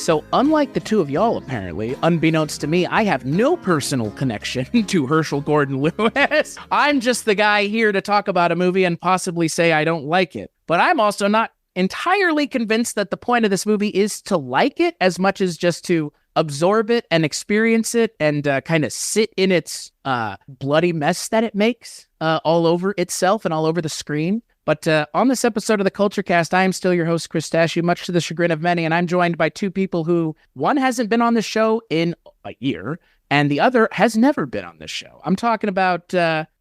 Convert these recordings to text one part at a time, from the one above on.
So unlike the two of y'all, apparently, unbeknownst to me, I have no personal connection to Herschell Gordon Lewis. I'm just the guy here to talk about a movie and possibly say I don't like it. But I'm also not entirely convinced that the point of this movie is to like it as much as just to absorb it and experience it and kind of sit in its bloody mess that it makes all over itself and all over the screen. But on this episode of the Kulturecast, I am still your host, Chris Stachiw, much to the chagrin of many, and I'm joined by two people who, one hasn't been on the show in a year, and the other has never been on this show. I'm talking about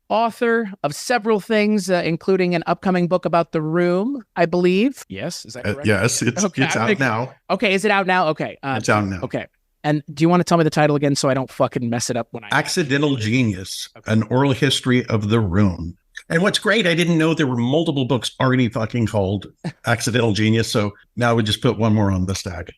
author of several things, including an upcoming book about The Room, I believe. Yes, is that correct? Yes, it's out now. Okay, is it out now? Okay. It's out now. Okay. And do you want to tell me the title again so I don't fucking mess it up when I... Accidental Genius, An Oral History of The Room. And what's great, I didn't know there were multiple books already fucking called Accidental Genius, so now we just put one more on the stack.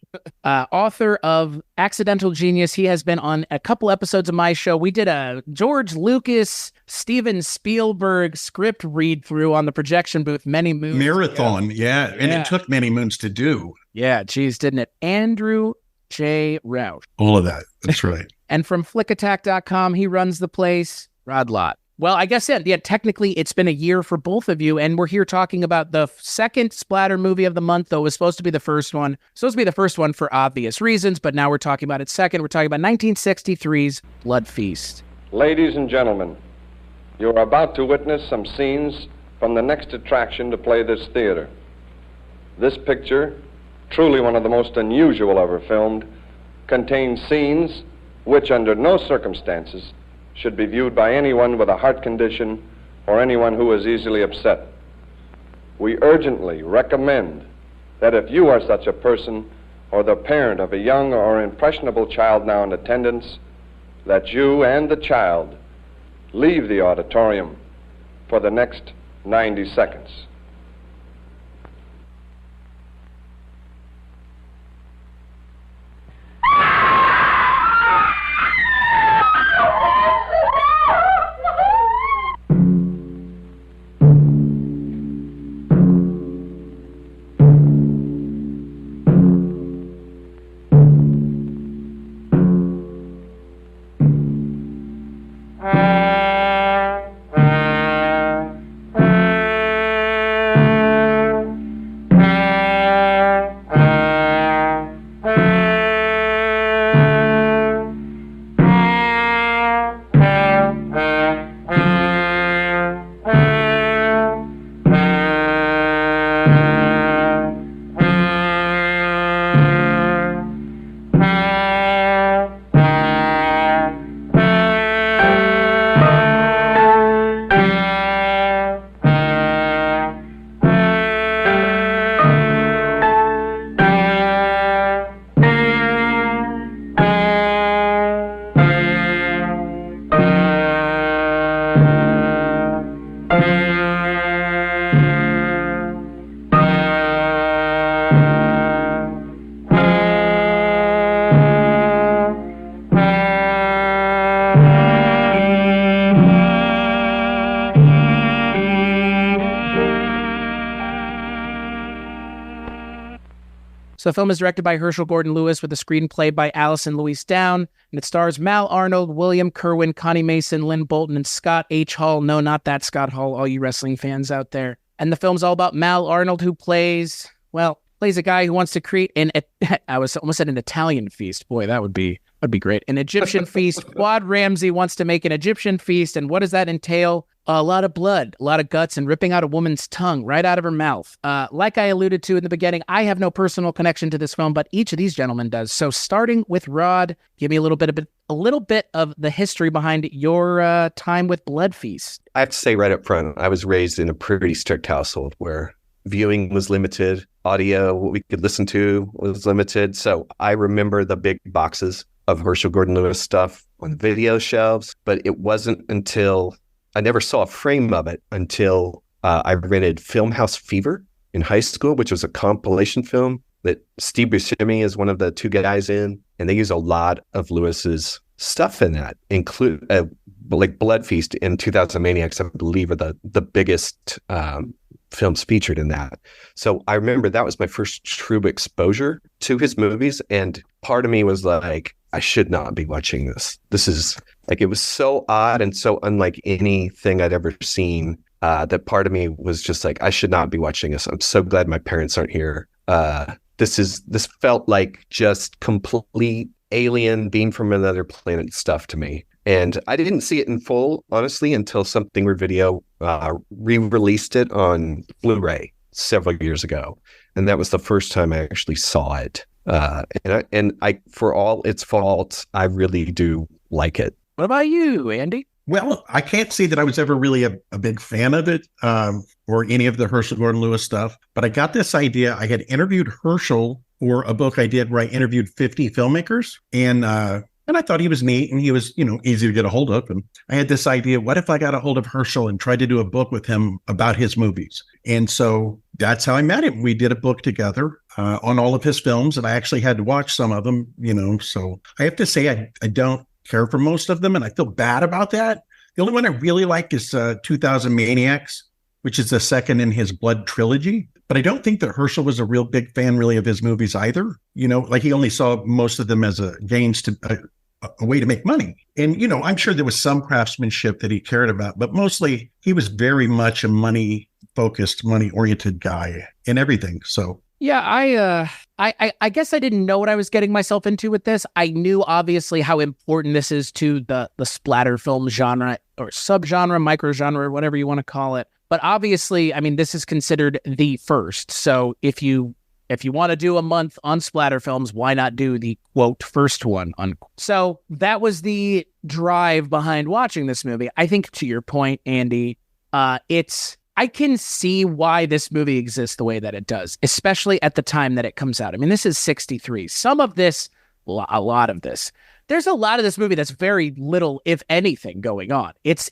Author of Accidental Genius. He has been on a couple episodes of my show. We did a George Lucas, Steven Spielberg script read-through on the projection booth many moons Marathon, ago. yeah. And it took many moons to do. Yeah, geez, didn't it? Andrew J. Rausch. All of that, that's right. And from flickattack.com, he runs the place, Lott. Well, I guess, yeah, technically it's been a year for both of you, and we're here talking about the second splatter movie of the month, though it was supposed to be the first one. Supposed to be the first one for obvious reasons, but now we're talking about it second. We're talking about 1963's Blood Feast. Ladies and gentlemen, you're about to witness some scenes from the next attraction to play this theater. This picture, truly one of the most unusual ever filmed, contains scenes which, under no circumstances, should be viewed by anyone with a heart condition or anyone who is easily upset. We urgently recommend that if you are such a person or the parent of a young or impressionable child now in attendance, that you and the child leave the auditorium for the next 90 seconds. So the film is directed by Herschell Gordon Lewis with a screenplay by Allison Louise Down, and it stars Mal Arnold, William Kerwin, Connie Mason, Lynn Bolton, and Scott H. Hall. No, not that Scott Hall, all you wrestling fans out there. And the film's all about Mal Arnold, who plays a guy who wants to create I was almost at an Italian feast. Boy, that'd be great. An Egyptian feast. Fuad Ramses wants to make an Egyptian feast, and what does that entail? A lot of blood, a lot of guts, and ripping out a woman's tongue right out of her mouth. Like I alluded to in the beginning, I have no personal connection to this film, but each of these gentlemen does. So starting with Rod, give me a little bit of the history behind your time with Blood Feast. I have to say right up front, I was raised in a pretty strict household where viewing was limited, audio, what we could listen to was limited. So I remember the big boxes of Herschell Gordon Lewis stuff on video shelves, but it wasn't until I never saw a frame of it until I rented Filmhouse Fever in high school, which was a compilation film that Steve Buscemi is one of the two guys in, and they use a lot of Lewis's stuff in that, include like Blood Feast and 2000 Maniacs, I believe, are the biggest films featured in that. So I remember that was my first true exposure to his movies. And part of me was like, I should not be watching this. This is like, it was so odd and so unlike anything I'd ever seen, that part of me was just like, I should not be watching this. I'm so glad my parents aren't here. This felt like just complete alien being from another planet stuff to me. And I didn't see it in full, honestly, until Something Weird Video re-released it on Blu-ray several years ago. And that was the first time I actually saw it. And I, for all its faults, I really do like it. What about you, Andy? Well, I can't say that I was ever really a big fan of it or any of the Herschell Gordon Lewis stuff, but I got this idea. I had interviewed Herschell for a book I did where I interviewed 50 filmmakers, and I thought he was neat and he was, easy to get a hold of. And I had this idea, what if I got a hold of Herschell and tried to do a book with him about his movies? And so that's how I met him. We did a book together on all of his films, and I actually had to watch some of them, so I have to say I don't care for most of them, and I feel bad about that. The only one I really like is 2000 Maniacs, which is the second in his Blood trilogy. But I don't think that Herschell was a real big fan really of his movies either. Like he only saw most of them as a way to make money. And, I'm sure there was some craftsmanship that he cared about, but mostly he was very much a money-focused, money-oriented guy in everything. So yeah, I guess I didn't know what I was getting myself into with this. I knew obviously how important this is to the splatter film genre or subgenre, microgenre, whatever you want to call it. But obviously, I mean, this is considered the first. So if you want to do a month on splatter films, why not do the quote first one? Unquote. So that was the drive behind watching this movie. I think to your point, Andy, I can see why this movie exists the way that it does, especially at the time that it comes out. I mean, this is 1963. Some of this, a lot of this, there's a lot of this movie that's very little, if anything, going on. It's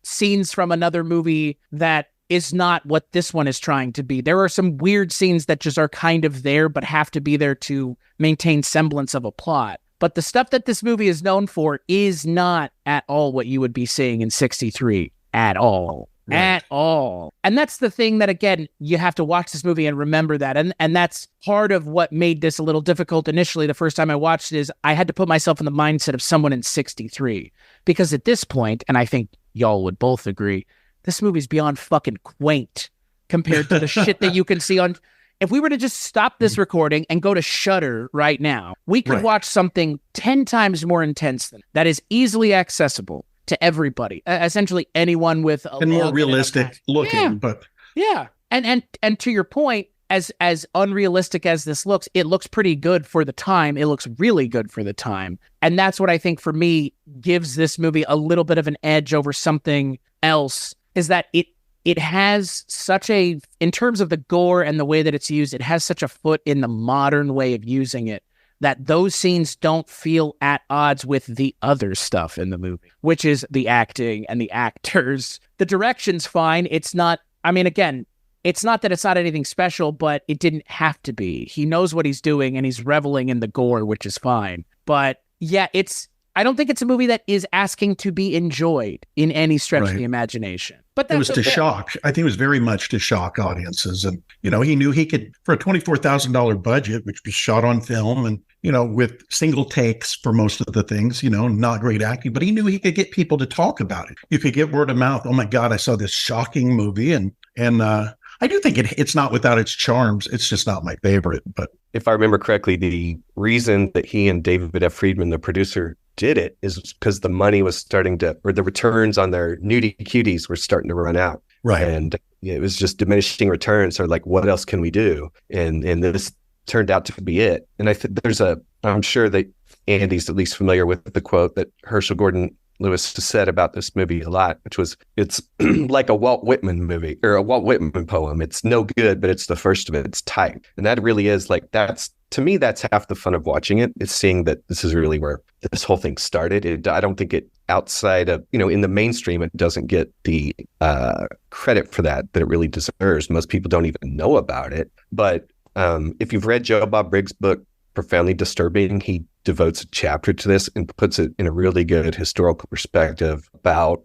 scenes from another movie that is not what this one is trying to be. There are some weird scenes that just are kind of there, but have to be there to maintain semblance of a plot. But the stuff that this movie is known for is not at all what you would be seeing in 1963 at all. Right. At all. And that's the thing that, again, you have to watch this movie and remember that. And that's part of what made this a little difficult initially the first time I watched it, is I had to put myself in the mindset of someone in 1963. Because at this point, and I think y'all would both agree, this movie's beyond fucking quaint compared to the shit that you can see on... If we were to just stop this recording and go to Shudder right now, we could watch something 10 times more intense than that is easily accessible to everybody, essentially anyone with a more realistic looking, yeah. But yeah, and to your point, as unrealistic as this looks, it looks pretty good for the time. It looks really good for the time, and that's what I think for me gives this movie a little bit of an edge over something else. Is that it has such a, in terms of the gore and the way that it's used, it has such a foot in the modern way of using it, that those scenes don't feel at odds with the other stuff in the movie, which is the acting and the actors. The direction's fine. It's not, I mean, again, it's not that it's not anything special, but it didn't have to be. He knows what he's doing and he's reveling in the gore, which is fine. But yeah, I don't think it's a movie that is asking to be enjoyed in any stretch of the imagination. But it was to shock. I think it was very much to shock audiences. And, he knew he could, for a $24,000 budget, which was shot on film and, with single takes for most of the things, not great acting, but he knew he could get people to talk about it. You could get word of mouth. Oh my God, I saw this shocking movie. And I do think it's not without its charms. It's just not my favorite. But if I remember correctly, the reason that he and David F. Friedman, the producer, did it is because the money was starting to, or the returns on their nudie cuties were starting to run out. Right. And it was just diminishing returns. So like, what else can we do? And this turned out to be it. And I think I'm sure that Andy's at least familiar with the quote that Herschell Gordon Lewis said about this movie a lot, which was, it's like a Walt Whitman movie or a Walt Whitman poem. It's no good, but it's the first of its type. And that really is like, to me, that's half the fun of watching it, is seeing that this is really where this whole thing started. I don't think it, outside of, in the mainstream, it doesn't get the credit for that it really deserves. Most people don't even know about it. But if you've read Joe Bob Briggs' book, Profoundly Disturbing, he devotes a chapter to this and puts it in a really good historical perspective about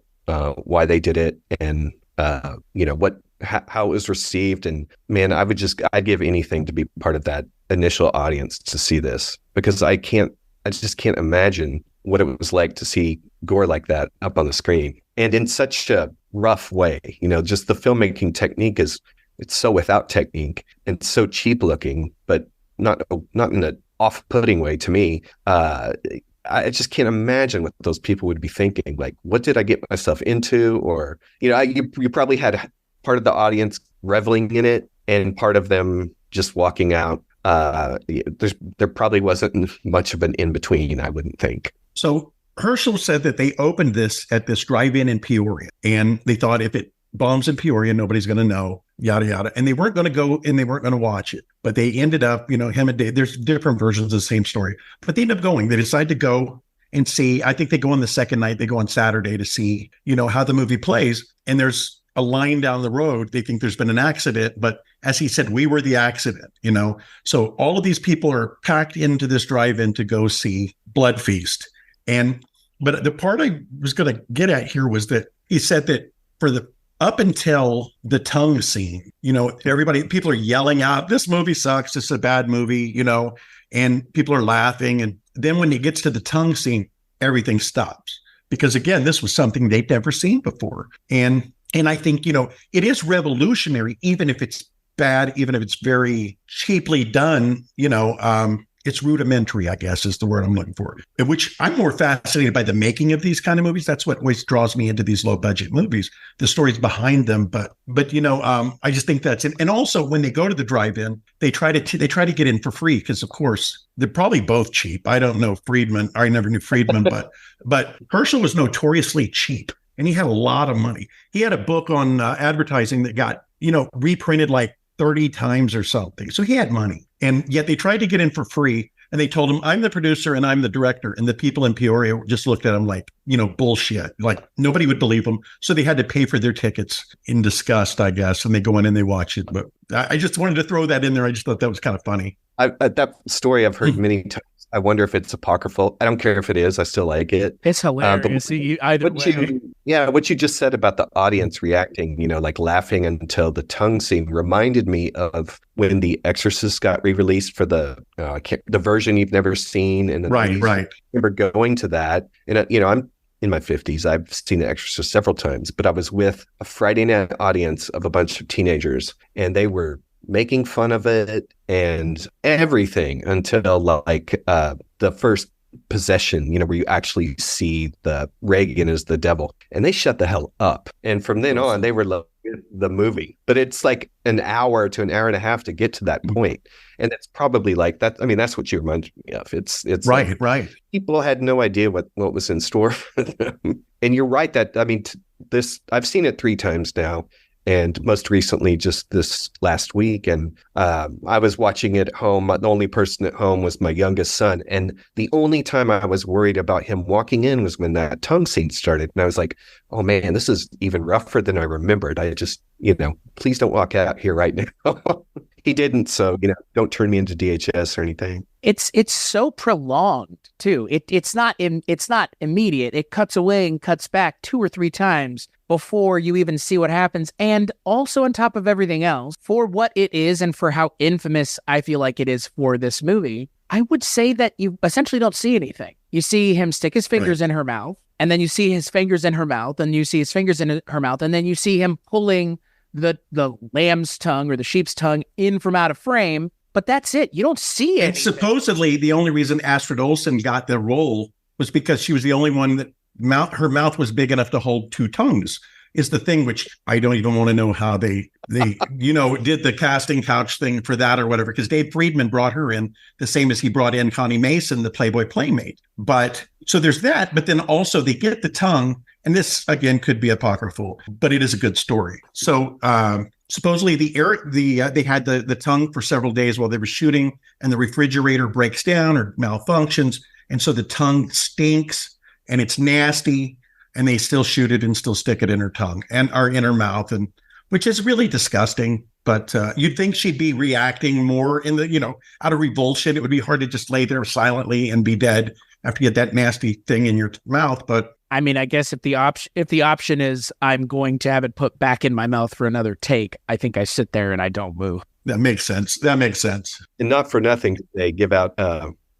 why they did it and how it was received. And man, I'd give anything to be part of that initial audience to see this, because I just can't imagine what it was like to see gore like that up on the screen and in such a rough way. Just the filmmaking technique it's so without technique and so cheap looking, but not in an off-putting way to me. I just can't imagine what those people would be thinking. Like, what did I get myself into? Or, you probably had part of the audience reveling in it and part of them just walking out. There probably wasn't much of an in-between, I wouldn't think. So Herschell said that they opened this at this drive-in in Peoria, and they thought if it bombs in Peoria, nobody's going to know, yada, yada. And they weren't going to go and they weren't going to watch it. But they ended up, him and Dave, there's different versions of the same story. But they ended up going. They decided to go and see. I think they go on the second night. They go on Saturday to see, how the movie plays. And there's a line down the road. They think there's been an accident. But as he said, we were the accident, So all of these people are packed into this drive-in to go see Blood Feast. But the part I was going to get at here was that he said that up until the tongue scene, people are yelling out, this movie sucks, it's a bad movie, and people are laughing. And then when it gets to the tongue scene, everything stops. Because again, this was something they'd never seen before. And I think, it is revolutionary, even if it's bad, even if it's very cheaply done, it's rudimentary, I guess, is the word I'm looking for, which I'm more fascinated by the making of these kind of movies. That's what always draws me into these low budget movies, the stories behind them. But I just think that's it. And also when they go to the drive-in, they try to get in for free because, of course, they're probably both cheap. I don't know Friedman. I never knew Friedman, but Herschell was notoriously cheap and he had a lot of money. He had a book on advertising that got, reprinted like 30 times or something. So he had money. And yet they tried to get in for free. And they told him, I'm the producer and I'm the director. And the people in Peoria just looked at him like, bullshit. Like nobody would believe them. So they had to pay for their tickets in disgust, I guess. And they go in and they watch it. But I just wanted to throw that in there. I just thought that was kind of funny. That story I've heard many times. I wonder if it's apocryphal. I don't care if it is. I still like it. It's hilarious. What you just said about the audience reacting, like laughing until the tongue scene reminded me of when The Exorcist got re-released for the version you've never seen. And right. I remember going to that, and I'm in my 50s. I've seen The Exorcist several times, but I was with a Friday night audience of a bunch of teenagers, and they were making fun of it and everything until the first possession, where you actually see the Reagan as the devil, and they shut the hell up. And from then on, they were loving the movie. But it's like an hour to an hour and a half to get to that point. And it's probably like that. I mean, that's what you remind me of. It's right, right. People had no idea what was in store for them. And you're right that, I've seen it 3 times now. And most recently, just this last week, and I was watching it at home. The only person at home was my youngest son. And the only time I was worried about him walking in was when that tongue scene started. And I was like, oh man, this is even rougher than I remembered. I just, please don't walk out here right now. He didn't. So, don't turn me into DHS or anything. It's so prolonged too. It's not immediate. It cuts away and cuts back 2 or 3 times before you even see what happens. And also on top of everything else, for what it is and for how infamous I feel like it is for this movie, I would say that you essentially don't see anything. You see him stick his fingers in her mouth, and then you see his fingers in her mouth, and you see his fingers in her mouth, and then you see him pulling the lamb's tongue or the sheep's tongue in from out of frame. But that's it. You don't see it. And supposedly the only reason Astrid Olsen got the role was because she was the only one that her mouth was big enough to hold 2 tongues, is the thing, which I don't even want to know how they did the casting couch thing for that or whatever, because Dave Friedman brought her in the same as he brought in Connie Mason, the Playboy Playmate. But so there's that, but then also they get the tongue, and this again could be apocryphal, but it is a good story. So supposedly they had the tongue for several days while they were shooting, and the refrigerator breaks down or malfunctions, and so the tongue stinks and it's nasty, and they still shoot it and still stick it in her tongue or in her mouth, and which is really disgusting. But you'd think she'd be reacting more in the, out of revulsion. It would be hard to just lay there silently and be dead after you get that nasty thing in your mouth. But I mean, I guess if the option is I'm going to have it put back in my mouth for another take, I think I sit there and I don't move. That makes sense. That makes sense. And not for nothing, they give out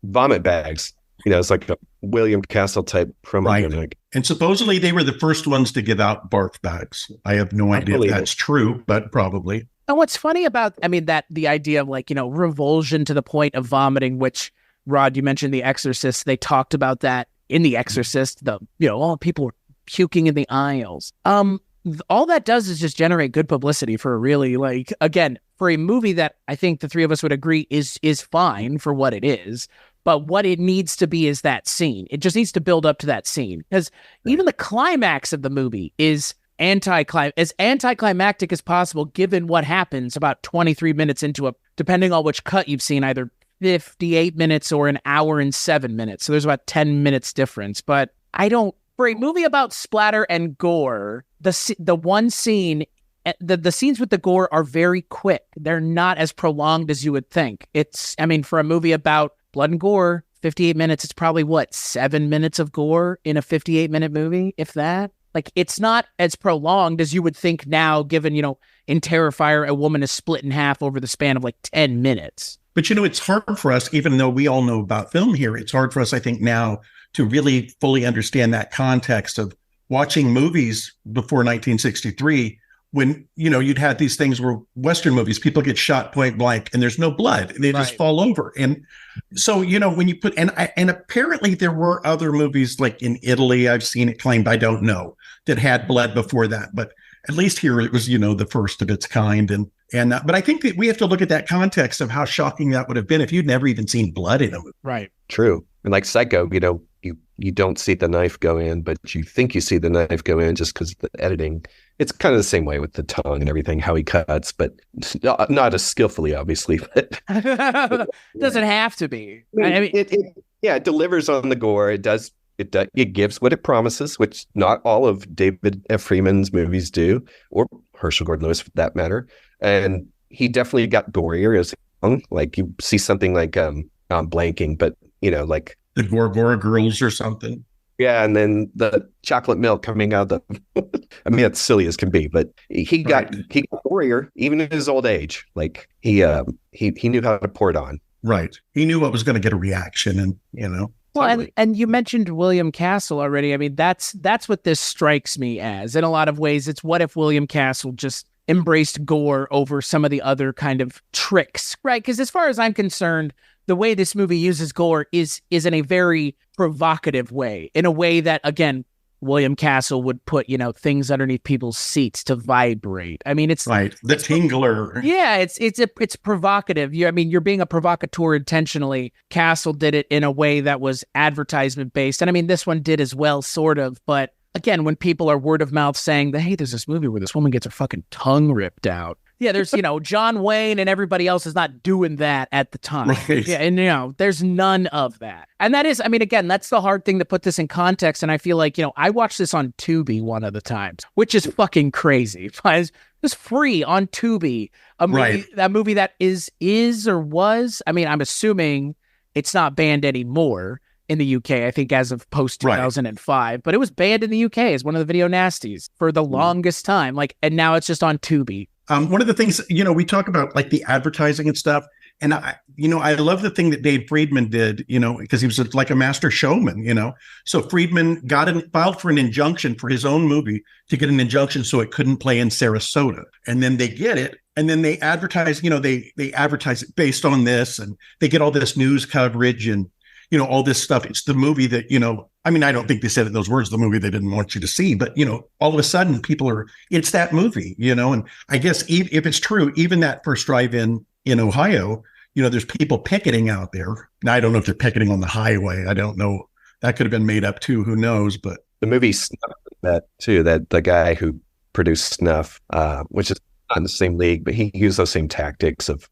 vomit bags. It's like a William Castle type promo. Right. And supposedly they were the first ones to give out barf bags. I have no idea if that's true, but probably. And what's funny about, that the idea of revulsion to the point of vomiting, which Rod, you mentioned The Exorcist, they talked about that in The Exorcist, all people were puking in the aisles. All that does is just generate good publicity for a really, again, for a movie that I think the three of us would agree is fine for what it is. But what it needs to be is that scene. It just needs to build up to that scene. Because even the climax of the movie is as anticlimactic as possible, given what happens about 23 minutes into depending on which cut you've seen, either 58 minutes or an hour and 7 minutes. So there's about 10 minutes difference. But for a movie about splatter and gore, the one scene, the scenes with the gore are very quick. They're not as prolonged as you would think. For a movie about blood and gore, 58 minutes, it's probably 7 minutes of gore in a 58-minute movie, if that. It's not as prolonged as you would think now, given, in Terrifier, a woman is split in half over the span of 10 minutes. But, it's hard for us, even though we all know about film here, it's hard for us, I think, now to really fully understand that context of watching movies before 1963, when, you'd had these things where Western movies, people get shot point blank and there's no blood and they just fall over. And so, when you put, and apparently there were other movies in Italy, I've seen it claimed, I don't know, that had blood before that. But at least here it was, the first of its kind. But I think that we have to look at that context of how shocking that would have been if you'd never even seen blood in a movie. Right. True. And like Psycho, you don't see the knife go in, but you think you see the knife go in just because of the editing. It's kind of the same way with the tongue and everything, how he cuts, but not as skillfully, obviously. But doesn't have to be. It delivers on the gore. It does. It gives what it promises, which not all of David F. Freeman's movies do, or Herschell Gordon Lewis for that matter. And he definitely got gorier as young. You see something I'm blanking, but the Gorgora Girls or something. Yeah, and then the chocolate milk coming out of the it's silly as can be, but he got gorier even in his old age. He knew how to pour it on. Right. He knew what was going to get a reaction, and Well, and you mentioned William Castle already. That's what this strikes me as. In a lot of ways, it's what if William Castle just embraced gore over some of the other kind of tricks, right? Because as far as I'm concerned, the way this movie uses gore is in a very provocative way, in a way that, again, William Castle would put, things underneath people's seats to vibrate. It's right. The tingler. Yeah, it's provocative. You're being a provocateur intentionally. Castle did it in a way that was advertisement based. And this one did as well, sort of. But again, when people are word of mouth saying that, hey, there's this movie where this woman gets her fucking tongue ripped out. Yeah, there's, John Wayne and everybody else is not doing that at the time. Right. Yeah, and, there's none of that. And that is, again, that's the hard thing to put this in context. And I feel like, I watched this on Tubi one of the times, which is fucking crazy. It's free on Tubi. A movie that is or was, I'm assuming it's not banned anymore in the UK, I think as of post 2005, but it was banned in the UK as one of the video nasties for the longest time. And now it's just on Tubi. One of the things, we talk about the advertising and stuff. And I love the thing that Dave Friedman did, because he was a master showman, So Friedman filed for an injunction for his own movie to get an injunction so it couldn't play in Sarasota. And then they get it. And then they advertise, they advertise it based on this, and they get all this news coverage and, all this stuff. It's the movie that, I don't think they said it in those words, the movie they didn't want you to see, but, all of a sudden it's that movie, and I guess if it's true, even that first drive-in in Ohio, there's people picketing out there. Now, I don't know if they're picketing on the highway. I don't know. That could have been made up too. Who knows? But the movie Snuff, that too, that the guy who produced Snuff, which is not in the same league, but he used those same tactics of,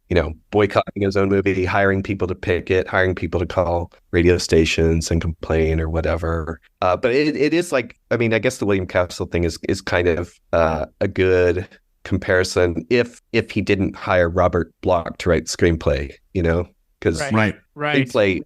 boycotting his own movie, hiring people to picket, hiring people to call radio stations and complain or whatever. But it is I guess the William Castle thing is kind of a good comparison if he didn't hire Robert Bloch to write screenplay, because right. screenplay,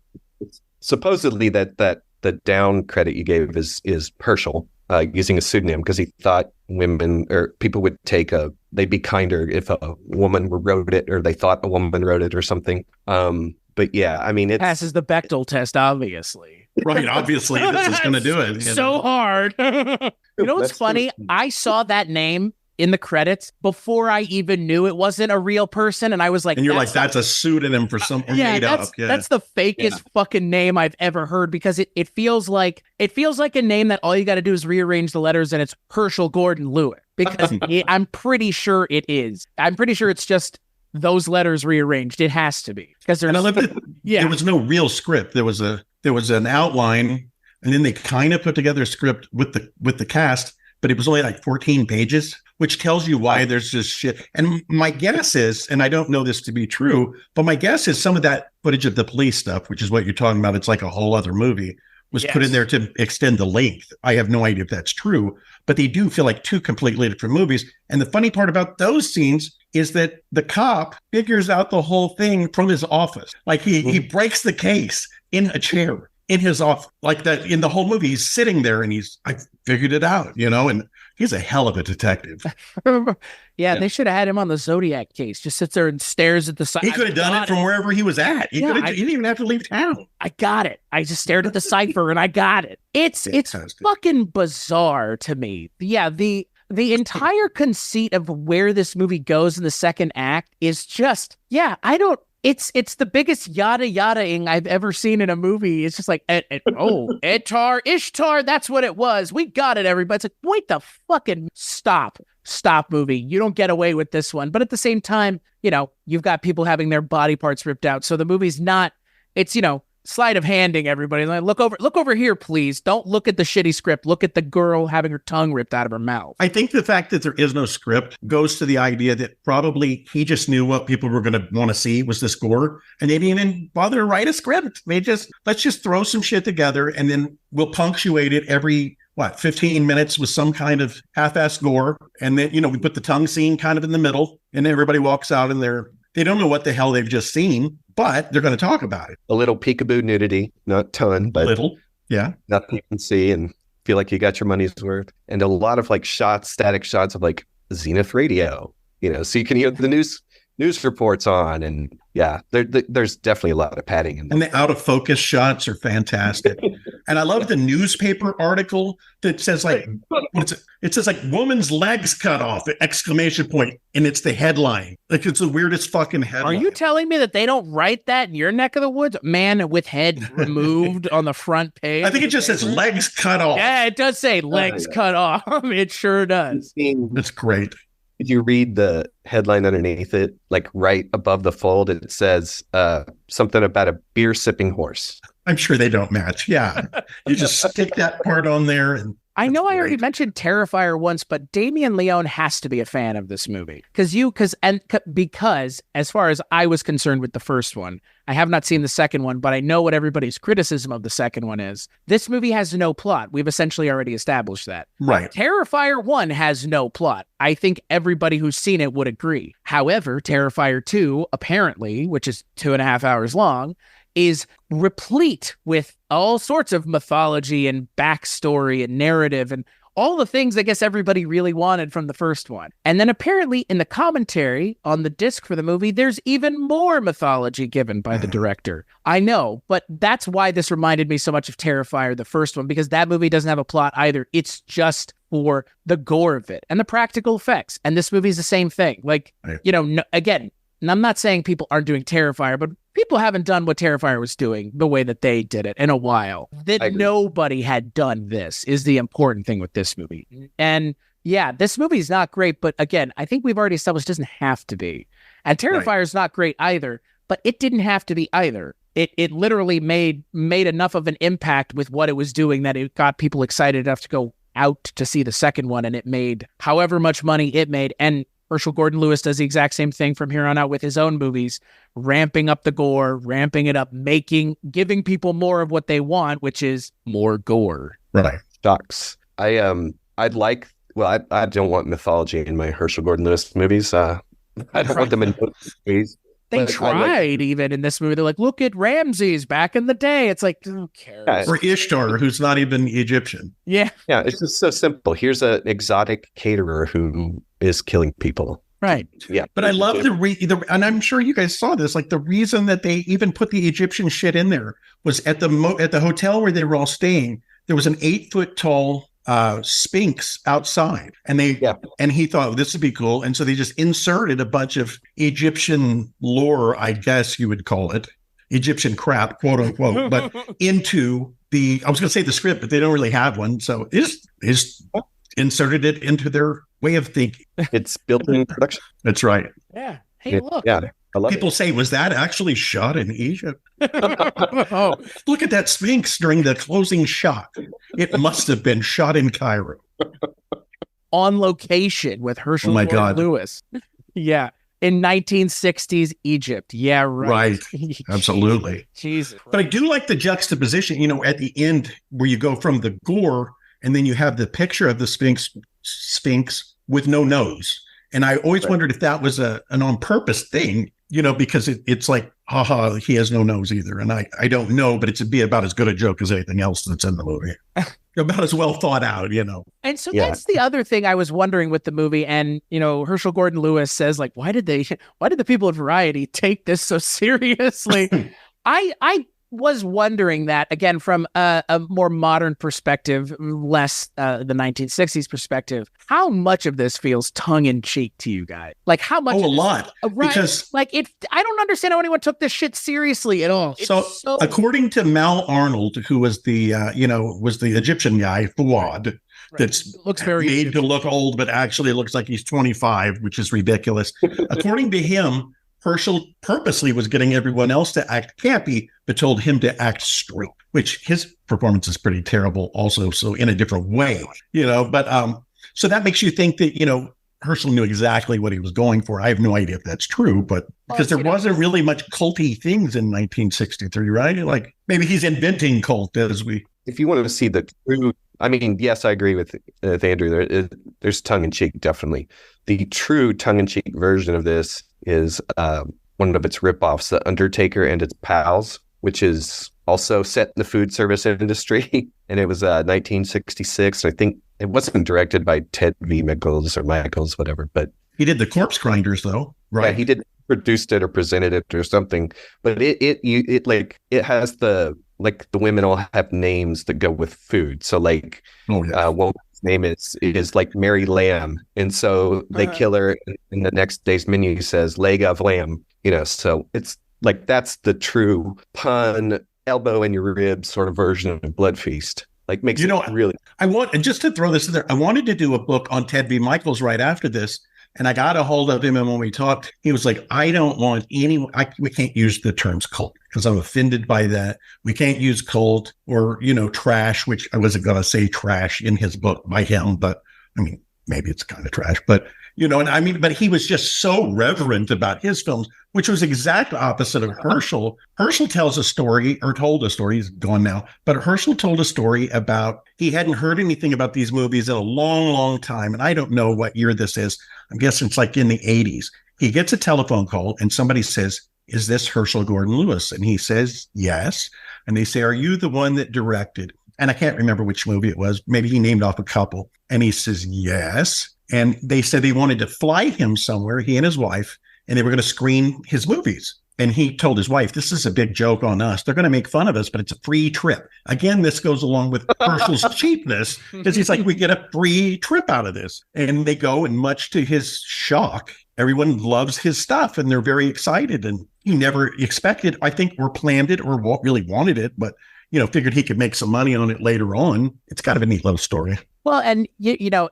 supposedly that the down credit you gave is Herschel, using a pseudonym because he thought women or people would they'd be kinder if a woman wrote it, or they thought a woman wrote it or something. But yeah, I mean, it passes the Bechdel test, obviously. Right, obviously, this is going to do it. So hard. You know what's funny? I saw that name in the credits before I even knew it wasn't a real person, and I was like, and you're like, that's a pseudonym for something made up. Yeah, that's the fakest fucking name I've ever heard, because it feels like a name that all you got to do is rearrange the letters and it's Herschell Gordon Lewis, because I'm pretty sure it is. I'm pretty sure it's just those letters rearranged. It has to be, because there's. And I love that. Yeah, there was no real script. There was an outline, and then they kind of put together a script with the cast, but it was only like 14 pages, which tells you why there's this shit. And my guess is, and I don't know this to be true, but my guess is some of that footage of the police stuff, which is what you're talking about, it's like a whole other movie, was put in there to extend the length. I have no idea if that's true, but they do feel like two completely different movies. And the funny part about those scenes is that the cop figures out the whole thing from his office. Like he breaks the case in a chair in his office, like that. In the whole movie, he's sitting there and I figured it out, and he's a hell of a detective. Yeah, they should have had him on the Zodiac case. Just sits there and stares at the cipher. He could have done it from wherever he was at. He didn't even have to leave town. I got it. I just stared at the cipher and I got it. It's fucking bizarre to me. Yeah, the entire conceit of where this movie goes in the second act is just, It's the biggest yada yada-ing I've ever seen in a movie. It's just like, Ishtar, that's what it was. We got it, everybody. It's like, wait the fucking stop movie. You don't get away with this one. But at the same time, you've got people having their body parts ripped out. So the movie's not, it's, sleight of handing everybody. Like, look over here, please. Don't look at the shitty script. Look at the girl having her tongue ripped out of her mouth. I think the fact that there is no script goes to the idea that probably he just knew what people were going to want to see was this gore, and they didn't even bother to write a script. Let's just throw some shit together, and then we'll punctuate it every 15 minutes with some kind of half-assed gore, and then we put the tongue scene kind of in the middle, and everybody walks out and they don't know what the hell they've just seen, but they're going to talk about it. A little peekaboo nudity, not ton, but little, yeah. Nothing you can see and feel like you got your money's worth. And a lot of static shots of like Zenith radio, so you can hear the news reports on. And yeah, there's definitely a lot of padding in there. And the out of focus shots are fantastic. And I love the newspaper article that says it says woman's legs cut off, ! And it's the headline. Like, it's the weirdest fucking headline. Are you telling me that they don't write that in your neck of the woods? Man with head removed on the front page. I think it just says legs cut off. Yeah, it does say legs cut off. It sure does. That's great. If you read the headline underneath it, like right above the fold, it says something about a beer sipping horse. I'm sure they don't match. Yeah. You just stick that part on there. And I know I already mentioned Terrifier once, but Damien Leone has to be a fan of this movie. Because as far as I was concerned with the first one, I have not seen the second one, but I know what everybody's criticism of the second one is. This movie has no plot. We've essentially already established that. Right. Terrifier 1 has no plot. I think everybody who's seen it would agree. However, Terrifier 2, apparently, which is 2.5 hours long, is replete with all sorts of mythology and backstory and narrative and all the things I guess everybody really wanted from the first one. And then apparently in the commentary on the disc for the movie, there's even more mythology given by the director. I know, but that's why this reminded me so much of Terrifier, the first one, because that movie doesn't have a plot either. It's just for the gore of it and the practical effects. And this movie is the same thing. Like, again, and I'm not saying people aren't doing Terrifier, but people haven't done what Terrifier was doing the way that they did it in a while. That nobody had done this is the important thing with this movie. And yeah, this movie is not great, but again, I think we've already established it doesn't have to be. And Terrifier is not great either, but it didn't have to be either. It literally made enough of an impact with what it was doing that it got people excited enough to go out to see the second one, and it made however much money it made. And Herschell Gordon Lewis does the exact same thing from here on out with his own movies, ramping up the gore, ramping it up, giving people more of what they want, which is more gore. Right. Ducks. I don't want mythology in my Herschell Gordon Lewis movies. I don't want them in movies. They But tried even in this movie. They're like, look at Ramses back in the day. It's like, who cares? Yeah. Or Ishtar, who's not even Egyptian. Yeah. Yeah, it's just so simple. Here's an exotic caterer who is killing people. Right. Yeah. But I love and I'm sure you guys saw this, like the reason that they even put the Egyptian shit in there was at the hotel where they were all staying, there was an 8-foot tall Sphinx outside, and he thought this would be cool, and so they just inserted a bunch of Egyptian lore, I guess you would call it, Egyptian crap, quote unquote, but into I was going to say the script, but they don't really have one, so is inserted it into their way of thinking. It's built in production. That's right. Yeah. Hey, look. Yeah. I love People say, was that actually shot in Egypt? Oh, Look at that Sphinx during the closing shot. It must have been shot in Cairo. on location with Herschell Oh my Gordon God. Lewis. Yeah. In 1960s Egypt. Yeah, right. Right. Absolutely. Jesus. But I do like the juxtaposition, at the end where you go from the gore and then you have the picture of the Sphinx with no nose. And I always wondered if that was an on purpose thing, because it's like, haha, he has no nose either. And I don't know, but it'd be about as good a joke as anything else that's in the movie. About as well thought out, And so that's the other thing I was wondering with the movie. And, Herschell Gordon Lewis says, like, why did the people at Variety take this so seriously? I was wondering that, again, from a more modern perspective, less the 1960s perspective, how much of this feels tongue-in-cheek to you guys? Like, how much? Oh, a lot. Right? Because I don't understand how anyone took this shit seriously at all. So according to Mal Arnold, who was the was the Egyptian guy, Fuad, that's looks very made to look old, but actually looks like he's 25, which is ridiculous. According to him, Herschell purposely was getting everyone else to act campy, but told him to act straight, which his performance is pretty terrible also. So in a different way, but so that makes you think that, Herschell knew exactly what he was going for. I have no idea if that's true, but because there wasn't really much culty things in 1963, right? Like maybe he's inventing cult If you want to see the true, yes, I agree with Andrew. There's tongue-in-cheek, definitely. The true tongue-in-cheek version of this is one of its ripoffs, The Undertaker and Its Pals, which is also set in the food service industry. And it was 1966. I think it wasn't directed by Ted V. Michaels or Michaels, whatever, but he did the Corpse Grinders, though, right? Yeah, he did produced it or presented it or something. But it has the women all have names that go with food. So one woman's name is like Mary Lamb, and so they kill her, and the next day's menu says leg of lamb. So it's like that's the true pun, elbow in your rib sort of version of Blood Feast. Like makes it really. And just to throw this in there, I wanted to do a book on Ted V. Michaels right after this. And I got a hold of him, and when we talked, he was like, I don't want anyone, we can't use the terms cult because I'm offended by that. We can't use cult or, trash, which I wasn't going to say trash in his book by him, but maybe it's kind of trash, but, but he was just so reverent about his films, which was exact opposite of Herschell. Herschell told a story, he's gone now, but Herschell told a story about, he hadn't heard anything about these movies in a long, long time. And I don't know what year this is. I'm guessing it's like in the 80s. He gets a telephone call and somebody says, is this Herschell Gordon Lewis? And he says, yes. And they say, are you the one that directed? And I can't remember which movie it was. Maybe he named off a couple. And he says, yes. And they said they wanted to fly him somewhere, he and his wife, and they were going to screen his movies. And he told his wife, this is a big joke on us. They're going to make fun of us, but it's a free trip. Again, this goes along with Herschel's cheapness, because he's like, we get a free trip out of this. And they go, and much to his shock, everyone loves his stuff, and they're very excited. And he never expected, I think, or planned it or really wanted it, but, figured he could make some money on it later on. It's kind of a neat little story. Well, and,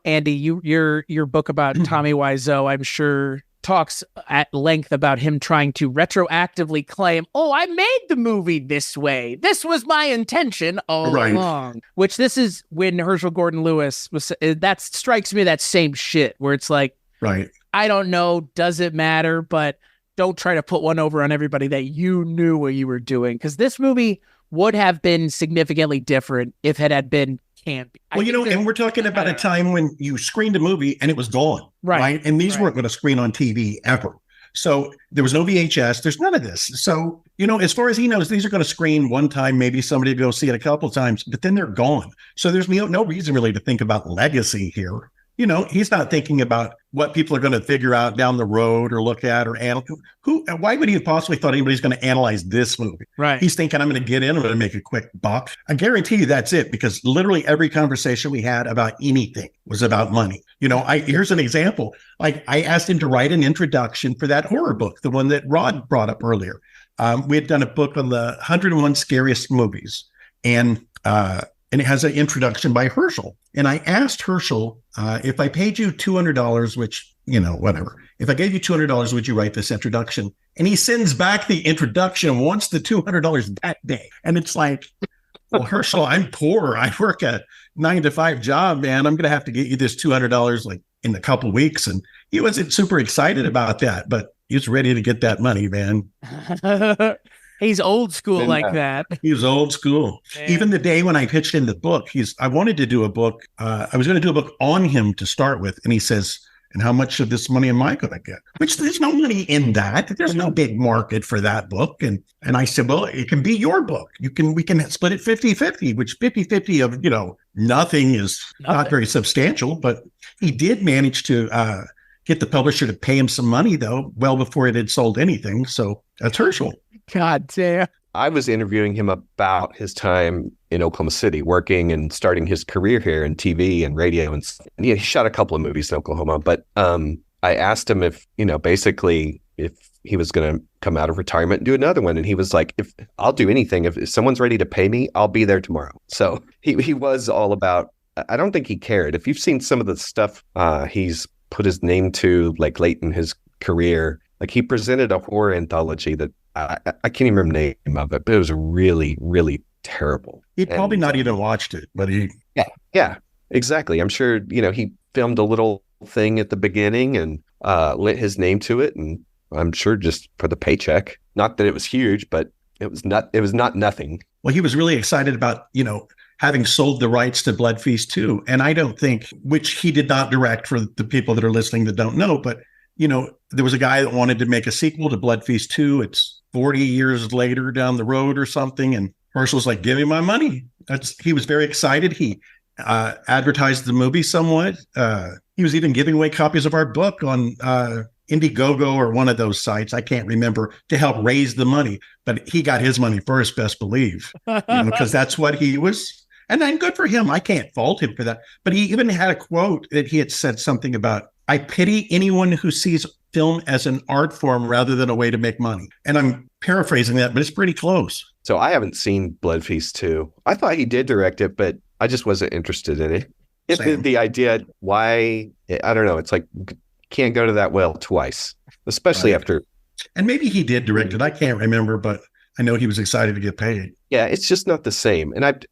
Andy, your book about Tommy Wiseau, I'm sure, talks at length about him trying to retroactively claim, I made the movie this way. This was my intention all along. Which this is when Herschell Gordon Lewis was, that strikes me that same shit where it's like, right. I don't know, does it matter? But don't try to put one over on everybody that you knew what you were doing. Because this movie would have been significantly different if it had been campy. Well, and we're talking about a time when you screened a movie and it was gone, right? And these weren't going to screen on TV ever. So there was no VHS. There's none of this. So, as far as he knows, these are going to screen one time, maybe somebody go see it a couple of times, but then they're gone. So there's no reason really to think about legacy here. He's not thinking about what people are going to figure out down the road or look at or analyze. Why would he have possibly thought anybody's going to analyze this movie? Right. He's thinking, I'm going to get in, I'm going to make a quick buck. I guarantee you that's it, because literally every conversation we had about anything was about money. Here's an example. Like, I asked him to write an introduction for that horror book, the one that Rod brought up earlier. We had done a book on the 101 scariest movies, and it has an introduction by Herschell. And I asked Herschell, if I paid you $200, which, whatever, if I gave you $200, would you write this introduction? And he sends back the introduction and wants the $200 that day. And it's like, well, Herschell, I'm poor. I work a 9-to-5 job, man. I'm going to have to get you this $200 like in a couple of weeks. And he wasn't super excited about that, but he was ready to get that money, man. He's old school like that. He was old school. Man. Even the day when I pitched in the book, I wanted to do a book. I was going to do a book on him to start with. And he says, and how much of this money am I going to get? Which there's no money in that. There's no big market for that book. And I said, well, it can be your book. We can split it 50-50, which 50-50 of, nothing is not very substantial, but he did manage to get the publisher to pay him some money, though, well before it had sold anything. So that's Herschell. God damn. I was interviewing him about his time in Oklahoma City, working and starting his career here in TV and radio. And he shot a couple of movies in Oklahoma. But I asked him if he was going to come out of retirement and do another one. And he was like, if I'll do anything. If someone's ready to pay me, I'll be there tomorrow. So he was all about, I don't think he cared. If you've seen some of the stuff he's put his name to, like late in his career, like he presented a horror anthology that I can't even remember the name of it, but it was really, really terrible. He'd probably not even watched it, but yeah, exactly. I'm sure, he filmed a little thing at the beginning and lit his name to it. And I'm sure just for the paycheck, not that it was huge, but it was not nothing. Well, he was really excited about, having sold the rights to Blood Feast 2. And I don't think, which he did not direct for the people that are listening that don't know, but there was a guy that wanted to make a sequel to Blood Feast 2. It's 40 years later down the road or something. And Herschell's like, give me my money. He was very excited. He advertised the movie somewhat. He was even giving away copies of our book on Indiegogo or one of those sites. I can't remember, to help raise the money. But he got his money first, best believe, because that's what he was. And then good for him. I can't fault him for that. But he even had a quote that he had said something about, I pity anyone who sees film as an art form rather than a way to make money. And I'm paraphrasing that, but it's pretty close. So I haven't seen Blood Feast 2. I thought he did direct it, but I just wasn't interested in it. The idea, why, I don't know. It's like, can't go to that well twice, especially after. And maybe he did direct it. I can't remember, but I know he was excited to get paid. Yeah, it's just not the same. And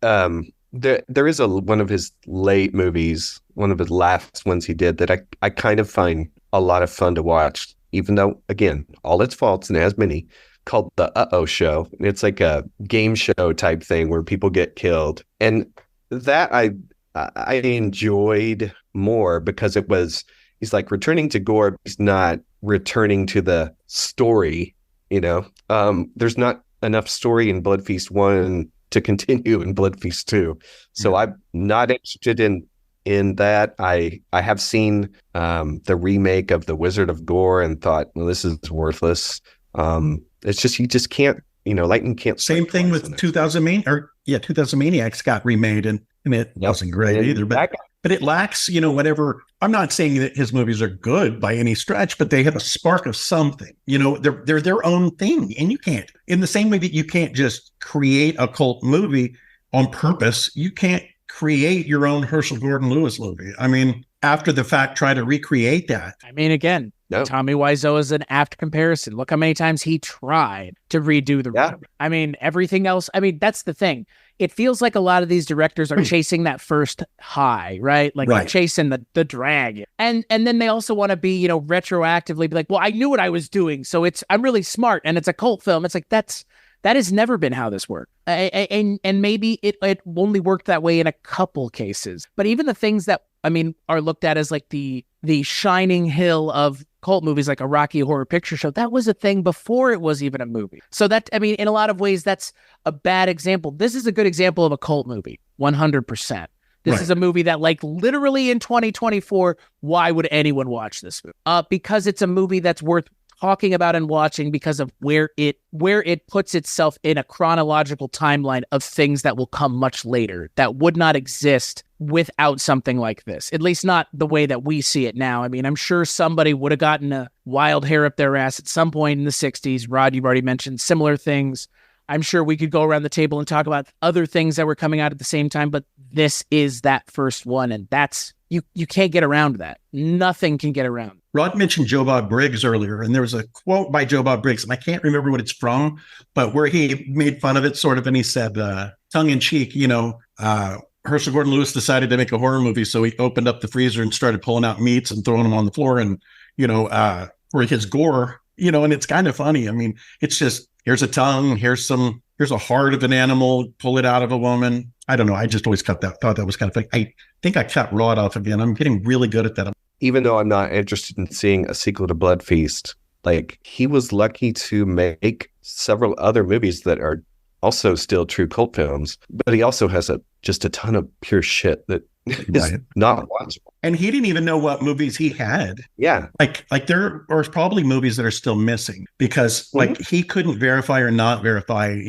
there is one of his late movies, one of his last ones he did that I kind of find a lot of fun to watch, even though, again, all its faults, and it has many, called The Uh-Oh Show. And it's like a game show type thing where people get killed. And that I enjoyed more because he's like returning to gore. He's not returning to the story, there's not enough story in Blood Feast 1 to continue in Blood Feast 2. So I'm not interested in that. I have seen the remake of The Wizard of Gore and thought, well, this is worthless. It's just, you just can't, lightning can't. Same thing with 2000 Maniacs got remade and it wasn't great either, but it lacks, whatever. I'm not saying that his movies are good by any stretch, but they have a spark of something, they're their own thing. And you can't, in the same way that you can't just create a cult movie on purpose, you can't create your own Herschell Gordon Lewis movie. I mean, after the fact, try to recreate that. I mean, again, no. Tommy Wiseau is an apt comparison. Look how many times he tried to redo the room. I mean, everything else. I mean, that's the thing. It feels like a lot of these directors are chasing that first high, right? Like they're chasing the drag. And then they also want to be, retroactively be like, well, I knew what I was doing. So I'm really smart and it's a cult film. It's like, that has never been how this worked. And maybe it only worked that way in a couple cases. But even the things that, are looked at as like the shining hill of cult movies like a Rocky Horror Picture Show. That was a thing before it was even a movie. So that, I mean, in a lot of ways, that's a bad example. This is a good example of a cult movie, 100%. This is a movie that, like, literally in 2024, why would anyone watch this movie? Because it's a movie that's worth talking about and watching because of where it puts itself in a chronological timeline of things that will come much later that would not exist without something like this, at least not the way that we see it now. I mean, I'm sure somebody would have gotten a wild hair up their ass at some point in the 60s. Rod, you've already mentioned similar things. I'm sure we could go around the table and talk about other things that were coming out at the same time, but this is that first one, and that's, you can't get around that. Nothing can get around. Rod mentioned Joe Bob Briggs earlier, and there was a quote by Joe Bob Briggs, and I can't remember what it's from, but where he made fun of it sort of, and he said, tongue in cheek, Herschell Gordon Lewis decided to make a horror movie, so he opened up the freezer and started pulling out meats and throwing them on the floor, and, for his gore, and it's kind of funny. I mean, it's just, here's a tongue, here's a heart of an animal, pull it out of a woman. I don't know. I just always thought that was kind of funny. I think I cut Rod off again. I'm getting really good at that. Even though I'm not interested in seeing a sequel to Blood Feast, like, he was lucky to make several other movies that are also still true cult films, but he also has just a ton of pure shit that is not watchable. And he didn't even know what movies he had. Yeah. Like there are probably movies that are still missing because like he couldn't verify or not verify,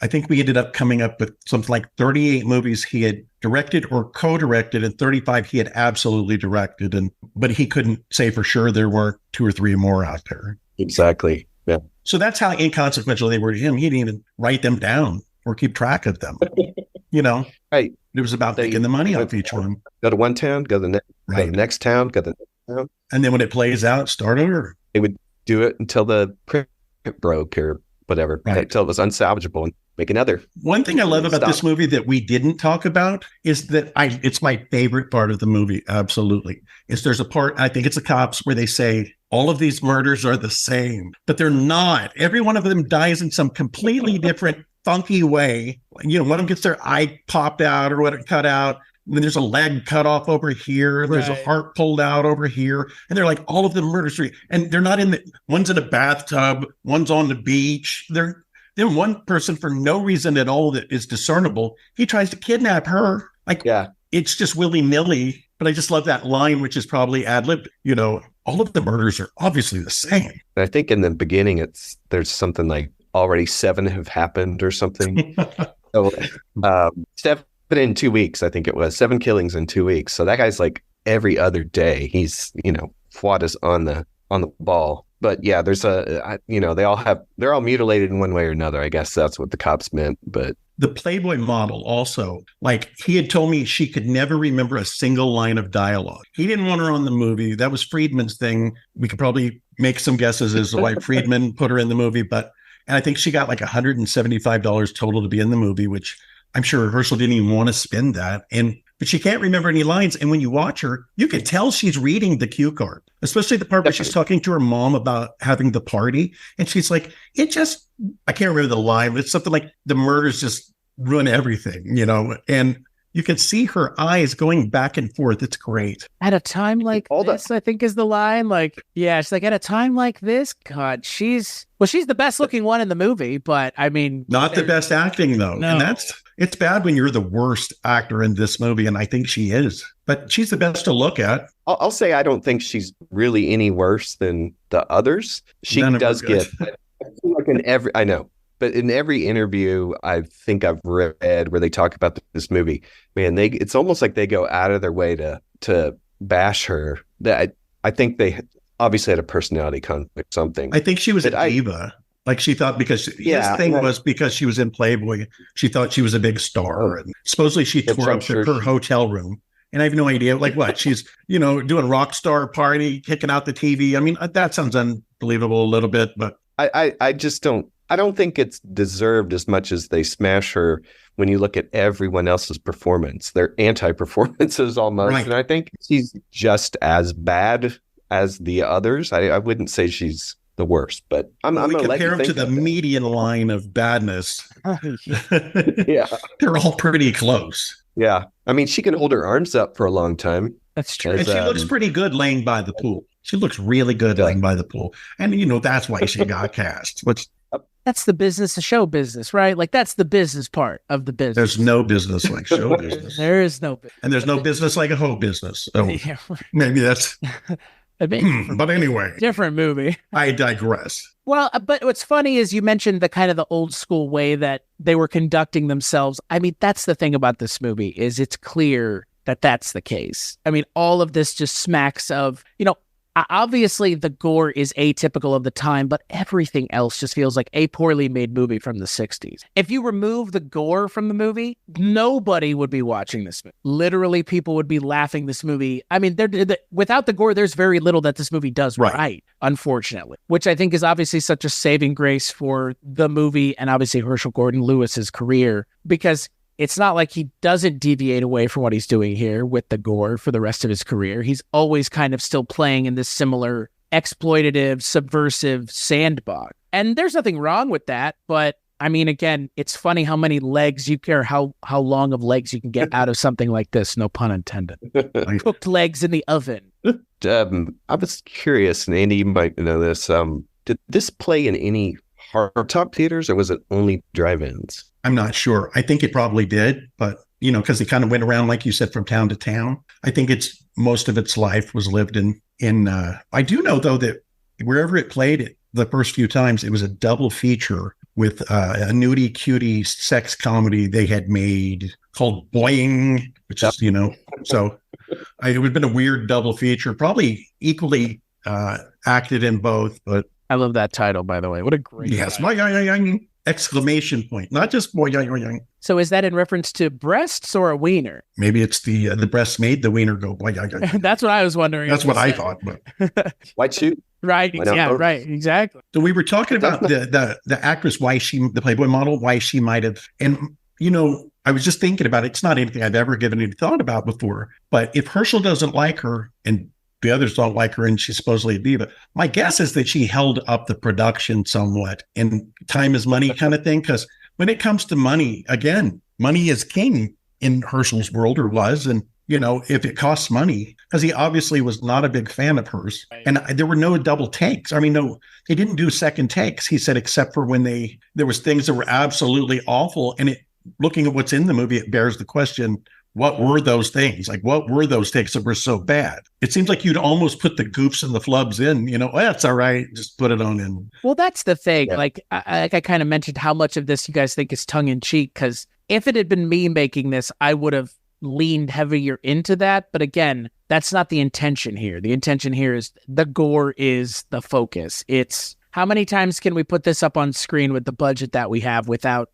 I think we ended up coming up with something like 38 movies he had directed or co-directed, and 35 he had absolutely directed. But he couldn't say for sure there weren't 2 or 3 more out there. Exactly. Yeah. So that's how inconsequential they were to him. He didn't even write them down or keep track of them. Right. It was about making the money off each one. Go to one town, go to the next town, go to the next town. And then when it plays out, start over. They would do it until the print broke or whatever, until it was unsalvageable and make another. One thing I love about this movie that we didn't talk about is that it's my favorite part of the movie. Absolutely. Is there's a part, I think it's the cops, where they say all of these murders are the same, but they're not. Every one of them dies in some completely different funky way. One of them gets their eye popped out or cut out. And then there's a leg cut off over here. There's a heart pulled out over here. And they're like, all of them murders. And they're not one's in a bathtub, one's on the beach. Then one person, for no reason at all that is discernible, he tries to kidnap her. It's just willy-nilly. But I just love that line, which is probably ad-libbed. All of the murders are obviously the same. I think in the beginning, there's something like already 7 have happened or something. So 7 in 2 weeks, I think it was 7 killings in 2 weeks. So that guy's like every other day. He's, Fuad is on the ball. But yeah, there's they're all mutilated in one way or another. I guess that's what the cops meant. But the Playboy model also, like, he had told me she could never remember a single line of dialogue. He didn't want her on the movie. That was Friedman's thing. We could probably make some guesses as to why Friedman put her in the movie. And I think she got like $175 total to be in the movie, which I'm sure Herschell didn't even want to spend that. But she can't remember any lines. And when you watch her, you can tell she's reading the cue card, especially the part where she's talking to her mom about having the party. And she's like, I can't remember the line, but it's something like the murders just ruin everything, and you can see her eyes going back and forth. It's great. At a time like this, I think is the line. Like, yeah, it's like, at a time like this, God, she's the best looking one in the movie, but I mean, not the best acting though. No. And it's bad when you're the worst actor in this movie. And I think she is, but she's the best to look at. I'll say, I don't think she's really any worse than the others. She does get, I know. But in every interview I think I've read where they talk about this movie, man, it's almost like they go out of their way to bash her. That I think they obviously had a personality conflict, something. I think she was a diva. Like, she thought because his thing was because she was in Playboy, she thought she was a big star. And supposedly she tore up her hotel room. And I have no idea, like, what she's, doing rock star party, kicking out the TV. I mean, that sounds unbelievable a little bit, but I just don't. I don't think it's deserved as much as they smash her when you look at everyone else's performance. They're anti-performances almost. Right. And I think she's just as bad as the others. I wouldn't say she's the worst, but I'm going to compare them to the median line of badness. Yeah. They're all pretty close. Yeah. I mean, she can hold her arms up for a long time. That's true. And she looks pretty good laying by the pool. She looks really good laying by the pool. And, that's why she got cast. Which That's the business of show business, right? Like, that's the business part of the business. there's no business like show business. There is no business. And there's no business like a hoe business. So Yeah. maybe that's... But anyway, different movie. I digress. Well, but what's funny is you mentioned the kind of the old school way that they were conducting themselves. I mean, that's the thing about this movie is it's clear that that's the case. I mean, all of this just smacks of, obviously the gore is atypical of the time, but everything else just feels like a poorly made movie from the 60s. If you remove the gore from the movie, nobody would be watching this movie. Literally, people would be laughing this movie. I mean, without the gore, there's very little that this movie does right, unfortunately, which I think is obviously such a saving grace for the movie and obviously Herschell Gordon Lewis's career, because it's not like he doesn't deviate away from what he's doing here with the gore for the rest of his career. He's always kind of still playing in this similar exploitative, subversive sandbox. And there's nothing wrong with that. But I mean, again, it's funny how many legs you care, how long of legs you can get out of something like this. No pun intended. Cooked legs in the oven. I was curious, and Andy, you might know this. Did this play in any hardtop theaters or was it only drive-ins? I'm not sure. I think it probably did, but because it kind of went around, like you said, from town to town. I think most of its life was lived in. I do know though that wherever it played it, the first few times, it was a double feature with a nudie cutie sex comedy they had made called Boing, which is so it would have been a weird double feature, probably equally acted in both, but. I love that title, by the way. What a great title. Exclamation point, not just boy. So is that in reference to breasts or a wiener? Maybe it's the breast made the wiener go boy. That's what I was wondering. That's what I thought. But. White shoot. Right. Yeah, right. Exactly. So we were talking about the actress, the Playboy model, why she might have, and I was just thinking about it. It's not anything I've ever given any thought about before, but if Herschell doesn't like her and the others don't like her and she's supposedly a diva, my guess is that she held up the production somewhat and time is money kind of thing. Because when it comes to money, again, money is king in Herschel's world, or was. And, if it costs money, because he obviously was not a big fan of hers. And there were no double takes. I mean, no, they didn't do second takes, he said, except for when there was things that were absolutely awful. And looking at what's in the movie, it bears the question, what were those things? Like, what were those takes that were so bad? It seems like you'd almost put the goofs and the flubs in, that's all right. Just put it on in. Well, that's the thing. Yeah. Like I kind of mentioned how much of this you guys think is tongue in cheek, because if it had been me making this, I would have leaned heavier into that. But again, that's not the intention here. The intention here is the gore is the focus. It's how many times can we put this up on screen with the budget that we have without,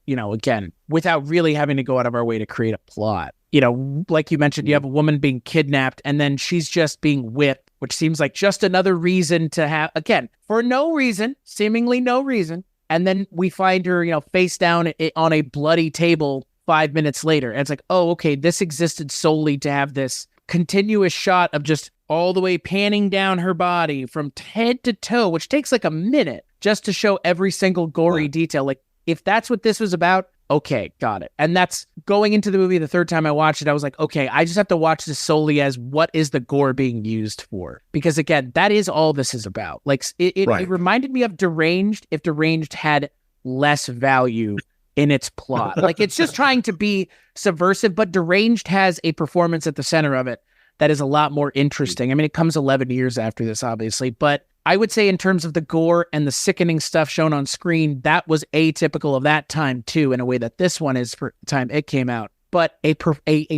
without really having to go out of our way to create a plot? Like you mentioned, you have a woman being kidnapped and then she's just being whipped, which seems like just another reason to have, again, for no reason, seemingly no reason. And then we find her, face down on a bloody table 5 minutes later. And it's like, oh, okay, this existed solely to have this continuous shot of just all the way panning down her body from head to toe, which takes like a minute just to show every single gory detail. Like, if that's what this was about, okay, got it. And that's going into the movie the third time I watched it, I was like, okay, I just have to watch this solely as what is the gore being used for? Because again, that is all this is about. Like, it reminded me of Deranged if Deranged had less value in its plot. Like, it's just trying to be subversive, but Deranged has a performance at the center of it that is a lot more interesting. I mean, it comes 11 years after this, obviously, but I would say in terms of the gore and the sickening stuff shown on screen, that was atypical of that time too, in a way that this one is for the time it came out. But a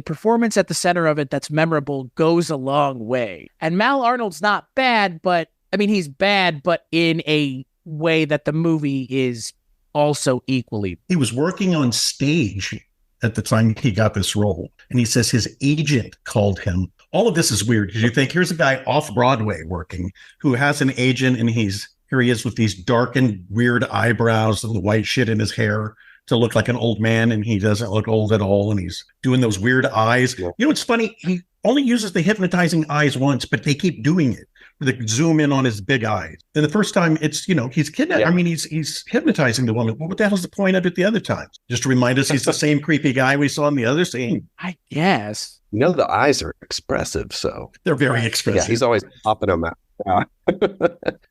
performance at the center of it that's memorable goes a long way. And Mal Arnold's not bad, but I mean, he's bad, but in a way that the movie is also equally. He was working on stage at the time he got this role. And he says his agent called him. All of this is weird because you think here's a guy off Broadway working who has an agent, and here he is with these darkened, weird eyebrows and the white shit in his hair to look like an old man, and he doesn't look old at all, and he's doing those weird eyes. Yeah. It's funny, he only uses the hypnotizing eyes once, but they keep doing it. They zoom in on his big eyes. And the first time it's, he's kidnapped. Yeah. I mean, he's hypnotizing the woman. Well, what the hell's the point of it the other times? Just to remind us he's the same creepy guy we saw in the other scene. I guess. The eyes are expressive, so. They're very expressive. Yeah, he's always popping them out. Yeah.